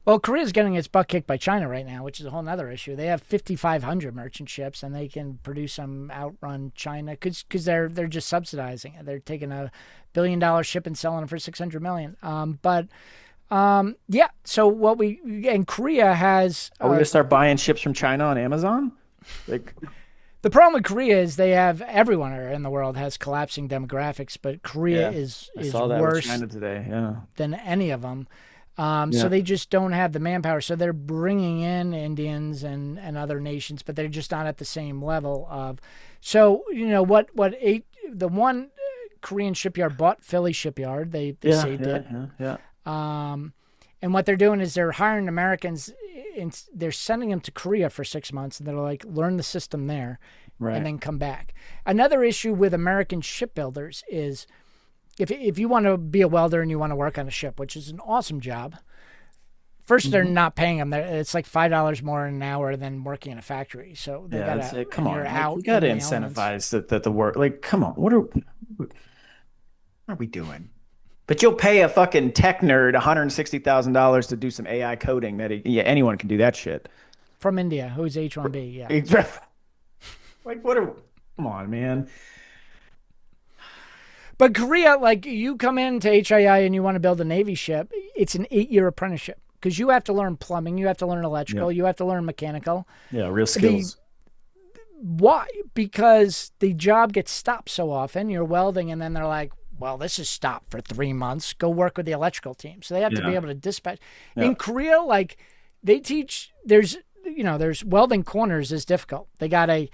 Well, Korea's getting its butt kicked by China right now, which is a whole other issue. They have 5,500 merchant ships, and they can produce them outrun China because they're just subsidizing it. They're taking $1 billion ship and selling it for $600 million. Yeah. So and Korea has. Are we gonna start buying ships from China on Amazon? The problem with Korea is they have everyone in the world has collapsing demographics, but Korea is worse China today. Yeah. than any of them. So they just don't have the manpower. So they're bringing in Indians and other nations, but they're just not at the same level of. So the one Korean shipyard bought Philly shipyard. They Yeah, saved yeah, it. yeah, yeah. And what they're doing is they're hiring Americans and they're sending them to Korea for 6 months, and they're like, learn the system there and Right. then come back. Another issue with American shipbuilders is if you want to be a welder and you want to work on a ship, which is an awesome job, first they're Mhm. not paying them. It's like $5 more an hour than working in a factory. So they Yeah, gotta, that's it. Come and you're on, like you out got to in the elements. incentivize the work. Like, come on, what are we doing? But you'll pay a fucking tech nerd $160,000 to do some AI coding yeah, anyone can do that shit. From India, who's H-1B, yeah. Like, what are, come on, man. But Korea, like you come into HII and you want to build a Navy ship, it's an 8-year apprenticeship because you have to learn plumbing, you have to learn Yeah. electrical, you have to learn mechanical. Yeah, real The skills. Why? Because the job gets stopped so often. You're welding, and then they're like, well, this is stopped for 3 months. Go work with the electrical team. So they have to be Yeah. able to dispatch. Yeah. In Korea, like they teach, there's welding corners is difficult. They got a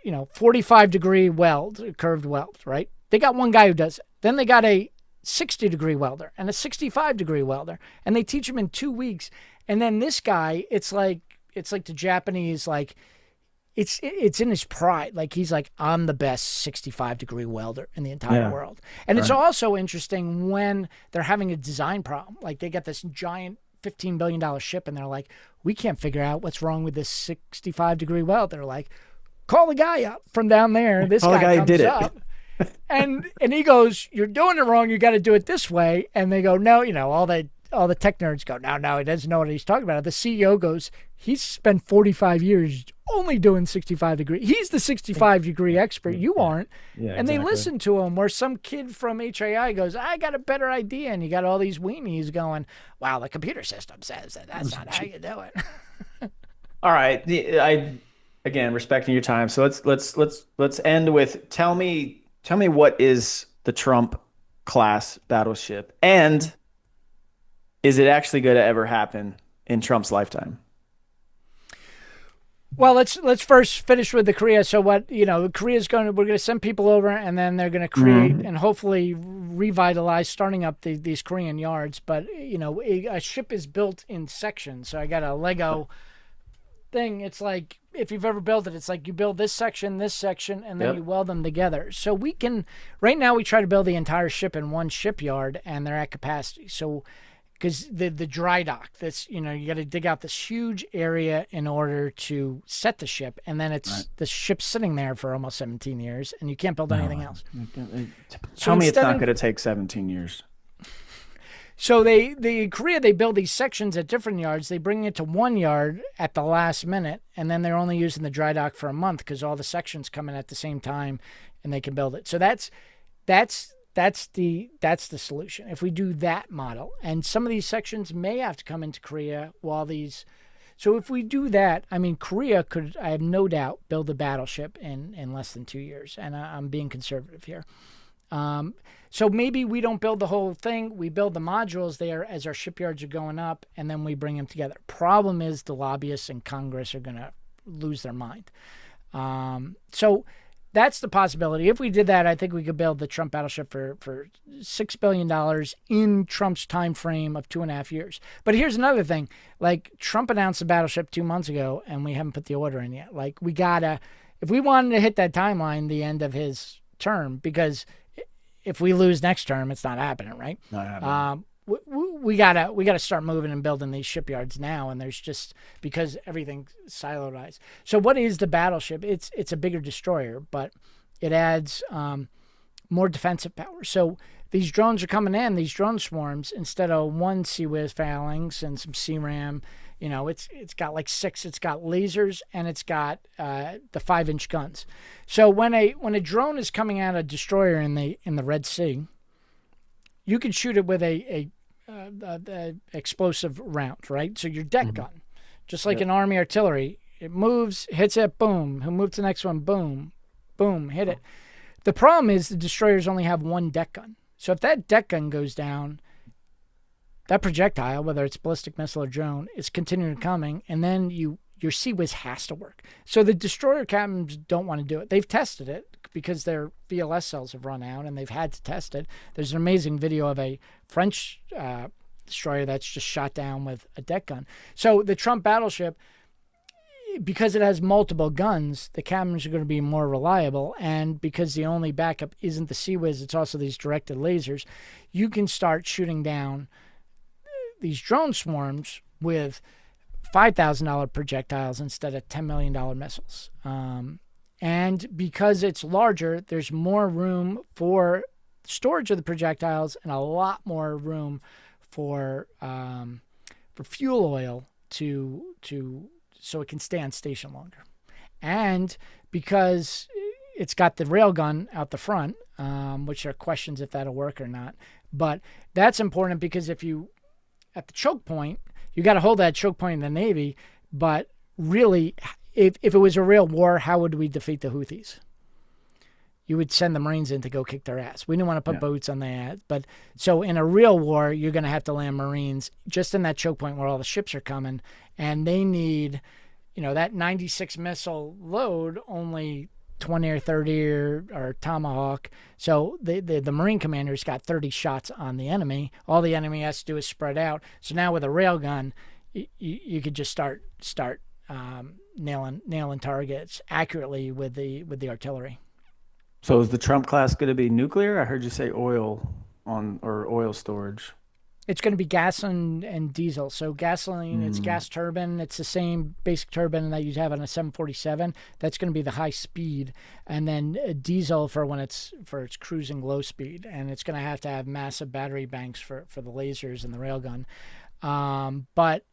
45-degree weld, a curved weld, right? They got one guy who does it. Then they got a 60-degree welder and a 65-degree welder, and they teach them in 2 weeks. And then this guy, it's like the Japanese, like it's in his pride. Like he's like, I'm the best 65-degree welder in the entire Yeah. world. And it's Right. also interesting when they're having a design problem. Like they got this giant $15 billion ship, and they're like, we can't figure out what's wrong with this 65-degree weld. They're like, call the guy up from down there. This Call the guy who comes did it. up. And he goes, you're doing it wrong. You got to do it this way. And they go, no, all the tech nerds go, no, he doesn't know what he's talking about. The CEO goes, he's spent 45 years only doing 65 degree. He's the 65-degree expert. You aren't. Yeah, And they exactly. listen to him, where some kid from HAI goes, I got a better idea. And you got all these weenies going, wow, the computer system says that that's not how you do it. All right. Again, respecting your time. So let's end with tell me what is the Trump class battleship, and is it actually going to ever happen in Trump's lifetime? Well, let's first finish with the Korea. So what Korea's we're going to send people over, and then they're going to create Mhm. and hopefully revitalize, starting up these Korean yards. But a ship is built in sections. So I got a Lego thing. It's like if you've ever built it, it's like you build this section, and then Yep. you weld them together. So we can right now we try to build the entire ship in one shipyard, and they're at capacity. So because the dry dock, that's you got to dig out this huge area in order to set the ship, and then Right. the ship's sitting there for almost 17 years, and you can't build anything else. Tell me it's instead not of- going to take 17 years. So in Korea they build these sections at different yards. They bring it to one yard at the last minute, and then they're only using the dry dock for a month because all the sections come in at the same time, and they can build it. So that's the solution. If we do that model, and some of these sections may have to come into Korea while these. So if we do that, I mean, Korea could, I have no doubt, build a battleship in less than 2 years, and I'm being conservative here. So maybe we don't build the whole thing. We build the modules there as our shipyards are going up, and then we bring them together. Problem is the lobbyists in Congress are going to lose their mind. So that's the possibility. If we did that, I think we could build the Trump battleship for $6 billion in Trump's time frame of 2.5 years. But here's another thing. Like, Trump announced the battleship 2 months ago, and we haven't put the order in yet. Like, if we wanted to hit that timeline, the end of his term, because if we lose next term, it's not happening, right? Not happening. We gotta start moving and building these shipyards now, and there's just because everything's siloized. So what is the battleship? It's a bigger destroyer, but it adds more defensive power. So these drones are coming in, these drone swarms, instead of one Sea-Wiz phalanx and some CRAM, it's got like 6. It's got lasers, and it's got the 5-inch guns. So when a drone is coming at a destroyer in the Red Sea, you can shoot it with a explosive round, right? So your deck gun, just like an army artillery, it moves, hits it, boom. He'll move to the next one, boom, boom, hit it. The problem is the destroyers only have one deck gun. So if that deck gun goes down, that projectile, whether it's ballistic missile or drone, is continuing coming, and then your Sea-Wiz has to work. So the destroyer captains don't want to do it. They've tested it because their VLS cells have run out and they've had to test it. There's an amazing video of a French destroyer that's just shot down with a deck gun. So the Trump battleship, because it has multiple guns, the cameras are going to be more reliable. And because the only backup isn't the CIWS, it's also these directed lasers, you can start shooting down these drone swarms with $5,000 projectiles instead of $10 million missiles. And because it's larger, there's more room for storage of the projectiles and a lot more room for fuel oil so it can stay on station longer. And because it's got the railgun out the front, which are questions if that'll work or not. But that's important because if you, at the choke point, you got to hold that choke point in the Navy. But really, if it was a real war, how would we defeat the Houthis? You would send the Marines in to go kick their ass. We didn't want to put boats on their ass. But so in a real war, you're going to have to land Marines just in that choke point where all the ships are coming. And they need, that 96 missile load, only 20 or 30 or Tomahawk. So the Marine commander's got 30 shots on the enemy. All the enemy has to do is spread out. So now with a railgun, you could just start nailing targets accurately with the artillery. So is the Trump class going to be nuclear? I heard you say oil or oil storage. It's going to be gas and diesel. So gasoline, it's gas turbine. It's the same basic turbine that you'd have on a 747. That's going to be the high speed. And then diesel for its cruising low speed. And it's going to have massive battery banks for the lasers and the railgun. But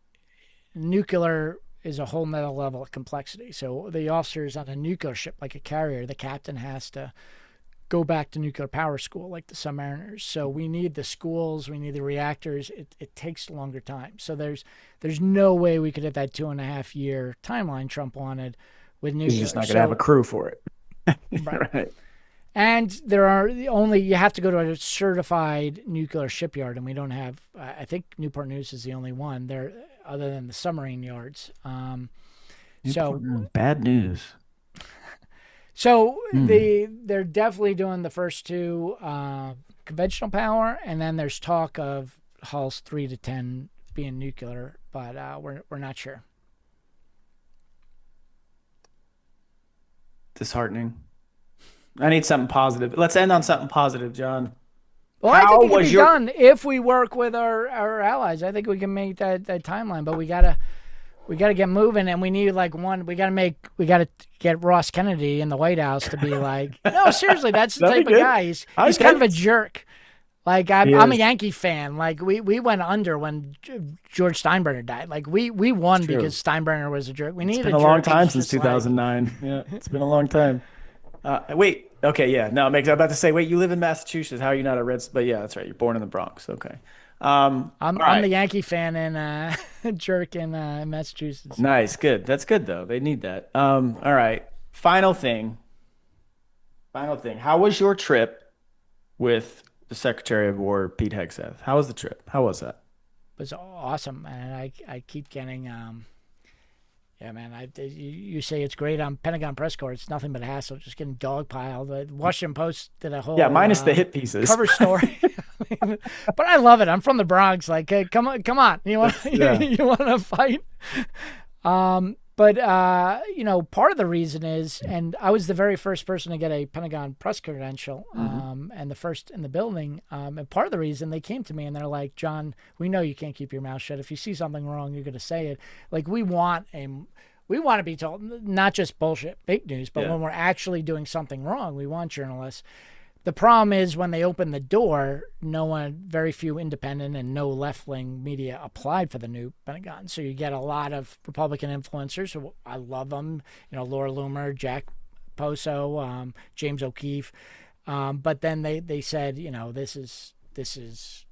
nuclear is a whole nother level of complexity. So the officers on a nuclear ship, like a carrier, the captain has to go back to nuclear power school like the submariners. So we need the schools, we need the reactors. It takes a longer time. So there's no way we could hit that 2.5 year timeline Trump wanted with nuclear. He's just not going to have a crew for it. Right. And you have to go to a certified nuclear shipyard, and we don't have. I think Newport News is the only one there, other than the submarine yards. Bad news. So they're definitely doing the first two conventional power, and then there's talk of hulls 3 to 10 being nuclear, but we're not sure. Disheartening. I need something positive. Let's end on something positive, John. Well, I think it can be done if we work with our allies. I think we can make that timeline, but we gotta get moving, and we need we gotta get Ross Kennedy in the White House to be like, no, seriously, that's the type of guy. He's kind of a jerk. Like I'm a Yankee fan. Like we went under when George Steinbrenner died. Like we won because Steinbrenner was a jerk. It's been a long time since 2009. Yeah, it's been a long time. Wait. Okay. Yeah. No, I'm about to say. Wait. You live in Massachusetts. How are you not a Reds? But yeah, that's right. You're born in the Bronx. Okay. I'm the Yankee fan and jerk in Massachusetts. Nice. Good. That's good though. They need that. All right. Final thing. How was your trip with the Secretary of War, Pete Hegseth? How was the trip? How was that? It was awesome, and I keep getting yeah, man. You say it's great on Pentagon press corps. It's nothing but a hassle. Just getting dogpiled. The Washington Post did a whole minus the hit pieces cover story. But I love it. I'm from the Bronx. Like, hey, come on. You want you want to fight? But part of the reason is, and I was the very first person to get a Pentagon press credential, and the first in the building. And part of the reason they came to me and they're like, John, we know you can't keep your mouth shut. If you see something wrong, you're going to say it. Like we want to be told, not just bullshit, fake news, but when we're actually doing something wrong, we want journalists. The problem is when they opened the door, very few independent and no left-wing media applied for the new Pentagon. So you get a lot of Republican influencers who I love them, Laura Loomer, Jack Poso, James O'Keefe. But then they said, this is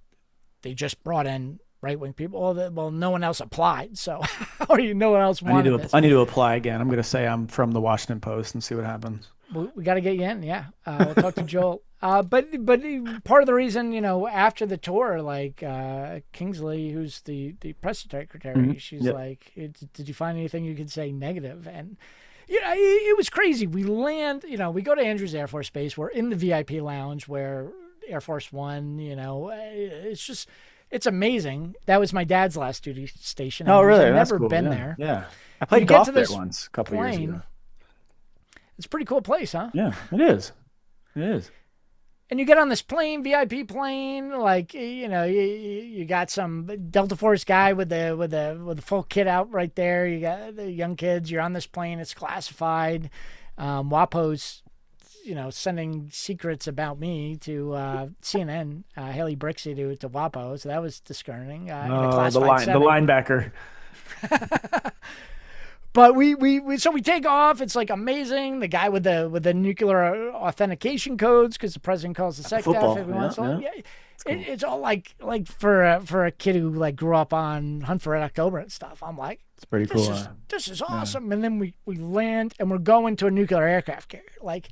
they just brought in right-wing people. Well, no one else applied, so no one else wanted this. I need to apply again. I'm going to say I'm from the Washington Post and see what happens. We got to get you in, yeah. We'll talk to Joel. But part of the reason, after the tour, like Kingsley, who's the press secretary, she's like, did you find anything you could say negative? And, Yeah, it was crazy. We land, we go to Andrews Air Force Base. We're in the VIP lounge where Air Force One, it's amazing. That was my dad's last duty station. Oh, Andrews. really? I've That's never cool. been Yeah, there. yeah. I You played get to golf there this once a couple years ago. plane. It's a pretty cool place, huh? Yeah, it is. It is. And you get on this plane, VIP plane, like you got some Delta Force guy with the full kit out right there. You got the young kids. You're on this plane. It's classified. WAPO's, sending secrets about me to CNN, Haley Brixey to WAPO. So that was discerning. In a Oh, classified the setting. linebacker. But so we take off. It's like amazing. The guy with the nuclear authentication codes, because the president calls the SecDef Football. every once in a while. Yeah. Yeah, Cool. it's all like for a kid who like grew up on Hunt for Red October and stuff. I'm like, It's pretty cool. this is awesome. And then we land and we're going to a nuclear aircraft carrier. Like,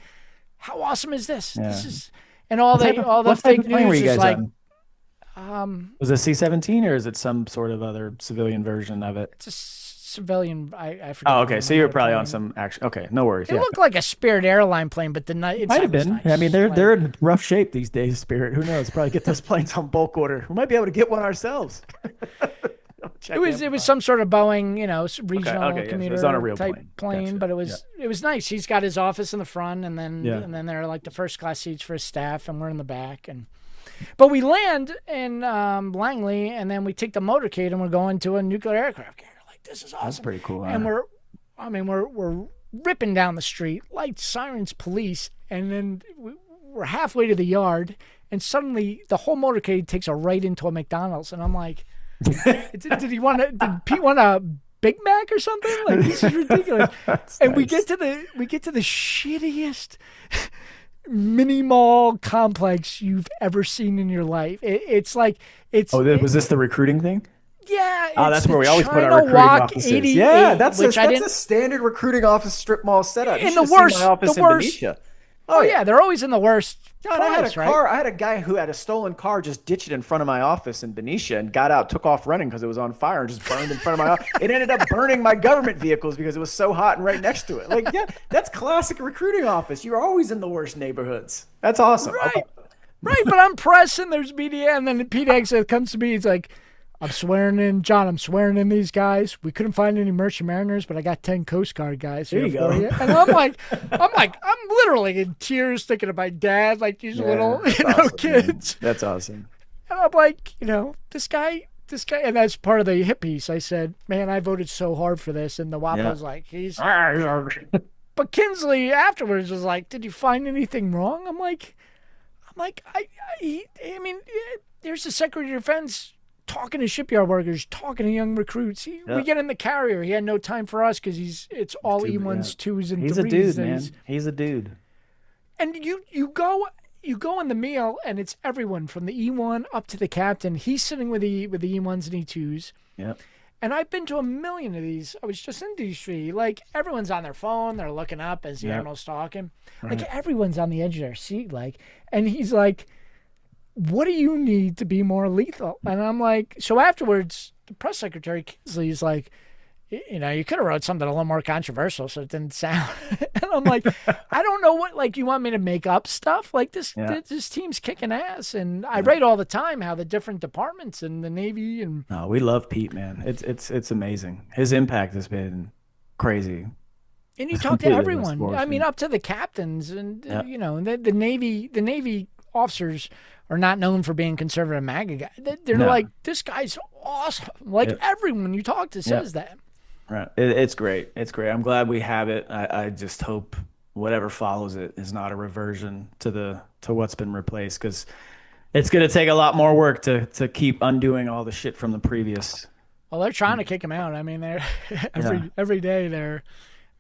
how awesome is this? Yeah. This is and all the what type fake of plane were news you is guys like. on? Was it C-17 or is it some sort of other civilian version of it? It's a civilian. I forget. Oh, the okay. name So of you were the probably on plane. some action. Okay, no worries. It Yeah, looked like a Spirit airline plane, but the night might have been. nice. I mean, they're Like, they're in rough shape these days. Spirit. Who knows? Probably get those planes on bulk order. We might be able to get one ourselves. it was some sort of Boeing, regional okay, yeah, so commuter it was on a real type plane. Gotcha. but it was nice. He's got his office in the front, and then Yeah. there are like the first class seats for his staff, and we're in the back. But we land in Langley, and then we take the motorcade, and we're going to a nuclear aircraft carrier. Like, this is awesome. That's pretty cool. And we're ripping down the street, lights, sirens, police, and then we're halfway to the yard, and suddenly the whole motorcade takes a right into a McDonald's, and I'm like, did Pete want a Big Mac or something? Like, this is ridiculous. And nice. we get to the shittiest mini mall complex you've ever seen in your life. It's like was this the recruiting thing? Yeah. Oh, that's where we always put our China recruiting Walk offices. 88, Yeah, that's which I a didn't. standard recruiting office strip mall setup. You In the should have seen worst- my office the in worst- Benicia. Oh yeah, they're always in the worst. John, I had a place, right? car. I had a guy who had a stolen car just ditch it in front of my office in Benicia and got out, took off running because it was on fire and just burned in front of my office. It ended up burning my government vehicles because it was so hot and right next to it. Like, yeah, that's classic recruiting office. You're always in the worst neighborhoods. That's awesome. Right. Right, but I'm pressing. There's media, and then Pete Exit comes to me. He's like, I'm swearing in these guys. We couldn't find any Merchant Mariners, but I got 10 Coast Guard guys here There you for go. you. And I'm literally in tears thinking of my dad, like these little, that's awesome, kids. man. That's awesome. And I'm like, this guy, and that's part of the hit piece. I said, man, I voted so hard for this. And the WAPO's like, but Kinsley afterwards was like, did you find anything wrong? I'm like, I mean, there's the Secretary of Defense talking to shipyard workers, talking to young recruits. We get in the carrier. He had no time for us because it's all E1s, 2s, and 3s. He's a dude, man. He's a dude. And you go in the meal, and it's everyone from the E1 up to the captain. He's sitting with the E1s and E2s. Yep. And I've been to a million of these. I was just in D3. Like, everyone's on their phone. They're looking up as the admiral's talking. Like, everyone's on the edge of their seat. Like, and he's like, what do you need to be more lethal? And I'm like, so afterwards, the press secretary, Kinsley's like, you could have wrote something a little more controversial so it didn't sound. And I'm like, I don't know what, like, you want me to make up stuff? Like, this team's kicking ass. And I write all the time how the different departments in the Navy and. No, we love Pete, man. It's amazing. His impact has been crazy. And you talk to everyone. I mean, up to the captains and, the Navy officers are not known for being conservative MAGA guys. They're like, this guy's awesome. Like, everyone you talk to says that. Right. It's great. It's great. I'm glad we have it. I just hope whatever follows it is not a reversion to what's been replaced, because it's going to take a lot more work to keep undoing all the shit from the previous. Well, they're trying to kick him out. I mean, they're every day they're.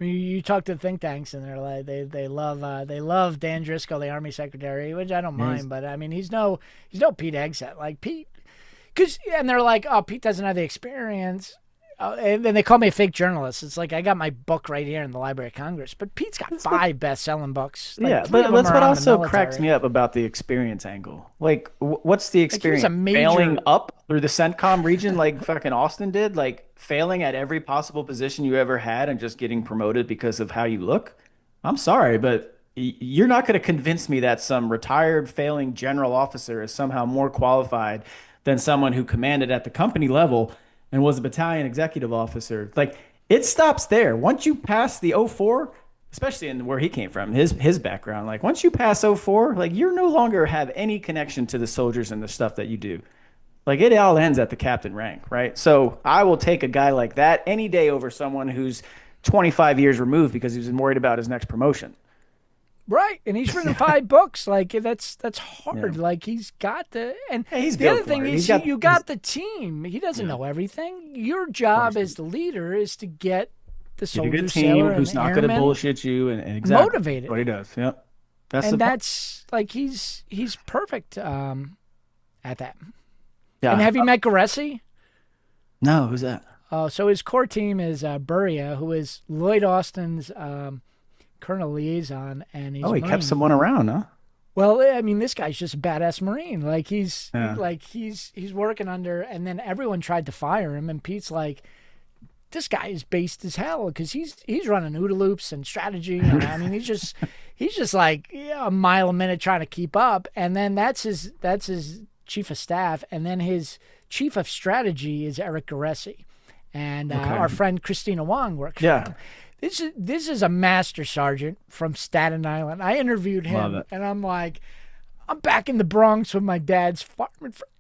I mean, you talk to think tanks and they're like they love Dan Driscoll, the Army Secretary, which I don't mind, but I mean he's no Pete Hegseth. Like Pete, and they're like, oh, Pete doesn't have the experience. and then they call me a fake journalist. It's like I got my book right here in the Library of Congress, but Pete's got five best-selling books. Like, Yeah, three but of them that's are what on the also cracks military. me up about the experience angle. Like, what's the Like he was a experience? Failing major. up through the CENTCOM region like fucking Austin did? Like, failing at every possible position you ever had and just getting promoted because of how you look? I'm sorry, but you're not going to convince me that some retired failing general officer is somehow more qualified than someone who commanded at the company level and was a battalion executive officer. Like, it stops there. Once you pass the '04, especially in where he came from, his background, like once you pass '04, like you no longer have any connection to the soldiers and the stuff that you do. Like it all ends at the captain rank, right? So I will take a guy like that any day over someone who's 25 years removed because he's been worried about his next promotion. Right, and he's written five books. Like that's Yeah. hard. Like he's got the and Hey, he's the other built thing for it. is you got the team. He doesn't Yeah, know of everything. Your course. job as the leader is to get the Get a good soldiers, team sailor, and who's not going to airmen bullshit you, and exactly motivated. what he does. Yep, that's the And part. that's like he's perfect at that. And Yeah. have you met Goressi? No, who's that? So his core team is Buria, who is Lloyd Austin's colonel liaison, and he's Oh, a he kept Marine. someone around, huh? Well, I mean, this guy's just a badass Marine. Like Yeah. he's working under, and then everyone tried to fire him, and Pete's like, this guy is based as hell because he's running OODA loops and strategy. And, I mean, he's just like a mile a minute trying to keep up. And then that's his chief of staff, and then his chief of strategy is Eric Goressi, and Okay. our friend Christina Wong works for Yeah. him. This is a master sergeant from Staten Island. I interviewed Love him, it. and I'm like, I'm back in the Bronx with my dad's farm,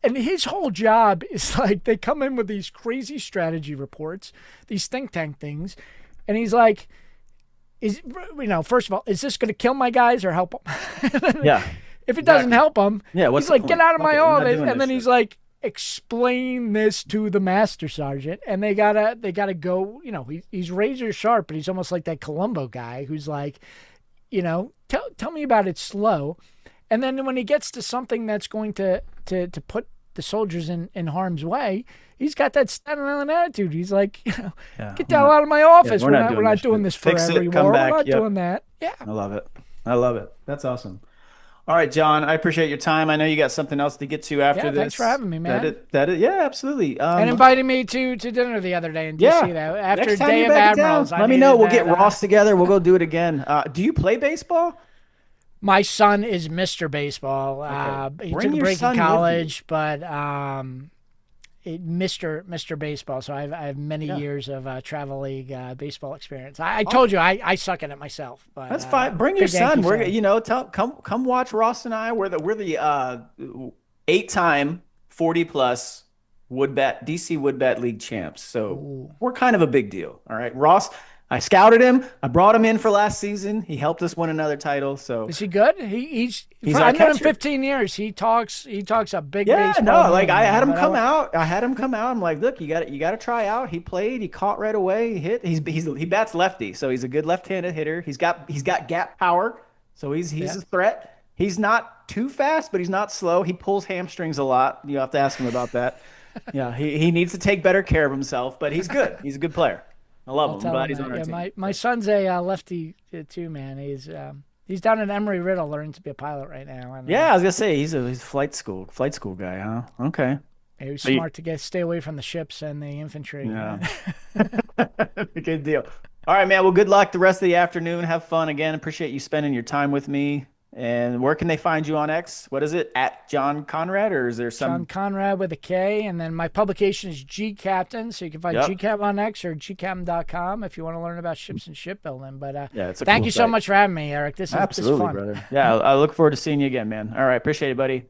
and his whole job is like they come in with these crazy strategy reports, these think tank things, and he's like, first of all, is this going to kill my guys or help them? Yeah. If it doesn't Exactly. help them, Yeah. What's he's the like, point? get out of Fuck my it, we're not office, doing and this then he's shit. like, explain this to the master sergeant, and they gotta go. He's razor sharp, but he's almost like that Columbo guy who's like, tell me about it slow. And then when he gets to something that's going to put the soldiers in harm's way, he's got that Staten Island attitude. He's like, Yeah. get the hell out of my office. Yeah, We're not doing this for Fix every it, come war. back. We're not Yep. doing that. Yeah. I love it. I love it. That's awesome. All right, John, I appreciate your time. I know you got something else to get to after Yeah, this. thanks for having me, man. Yeah, absolutely. And inviting me to dinner the other day in DC. Yeah. Though, after Next time Day you're of back in town, Admirals, I let me know. needed We'll get that, Ross together. We'll go do it again. Do you play baseball? my son is Mr. Baseball. He Bring took a your break son in with you. college, but Mr. Baseball. So I have many years of travel league baseball experience. I told you I suck at it myself, but That's fine. Bring your big Yankee son. We're fan. come watch Ross and I. We're the 8-time 40+ DC Woodbat League champs. So we're kind of a big deal. All right, Ross. I scouted him. I brought him in for last season. He helped us win another title. So Is he good? He's our I've known him catcher. 15 years. He talks a big yeah, baseball. no, like game, I had him but come out. I had him come out. I'm like, look, you got to try out. He played. He caught right away. He hit. He bats lefty, so he's a good left-handed hitter. He's got gap power, so he's Yeah. a threat. He's not too fast, but he's not slow. He pulls hamstrings a lot. You have to ask him about that. Yeah, he needs to take better care of himself, but he's good. He's a good player. I love him. I'm Tell glad him he's that. on our Yeah, team. my son's a lefty too, man. He's down at Emory Riddle learning to be a pilot right now. And, Yeah, I was gonna say he's a flight school guy, huh? Okay. he was So you- smart to stay away from the ships and the infantry. Yeah. Good deal. All right, man. Well, good luck the rest of the afternoon. Have fun again. Appreciate you spending your time with me. And where can they find you on X? What is it? At John Conrad, or is there John some? Conrad with a K, and then my publication is G Captain, so you can find Yep. GCap on X or gcaptain.com if you want to learn about ships and shipbuilding. But Yeah, it's a thank cool you so site. much for having me, Eric. This is Absolutely, fun. brother. Yeah, I look forward to seeing you again, man. All right, appreciate it, buddy.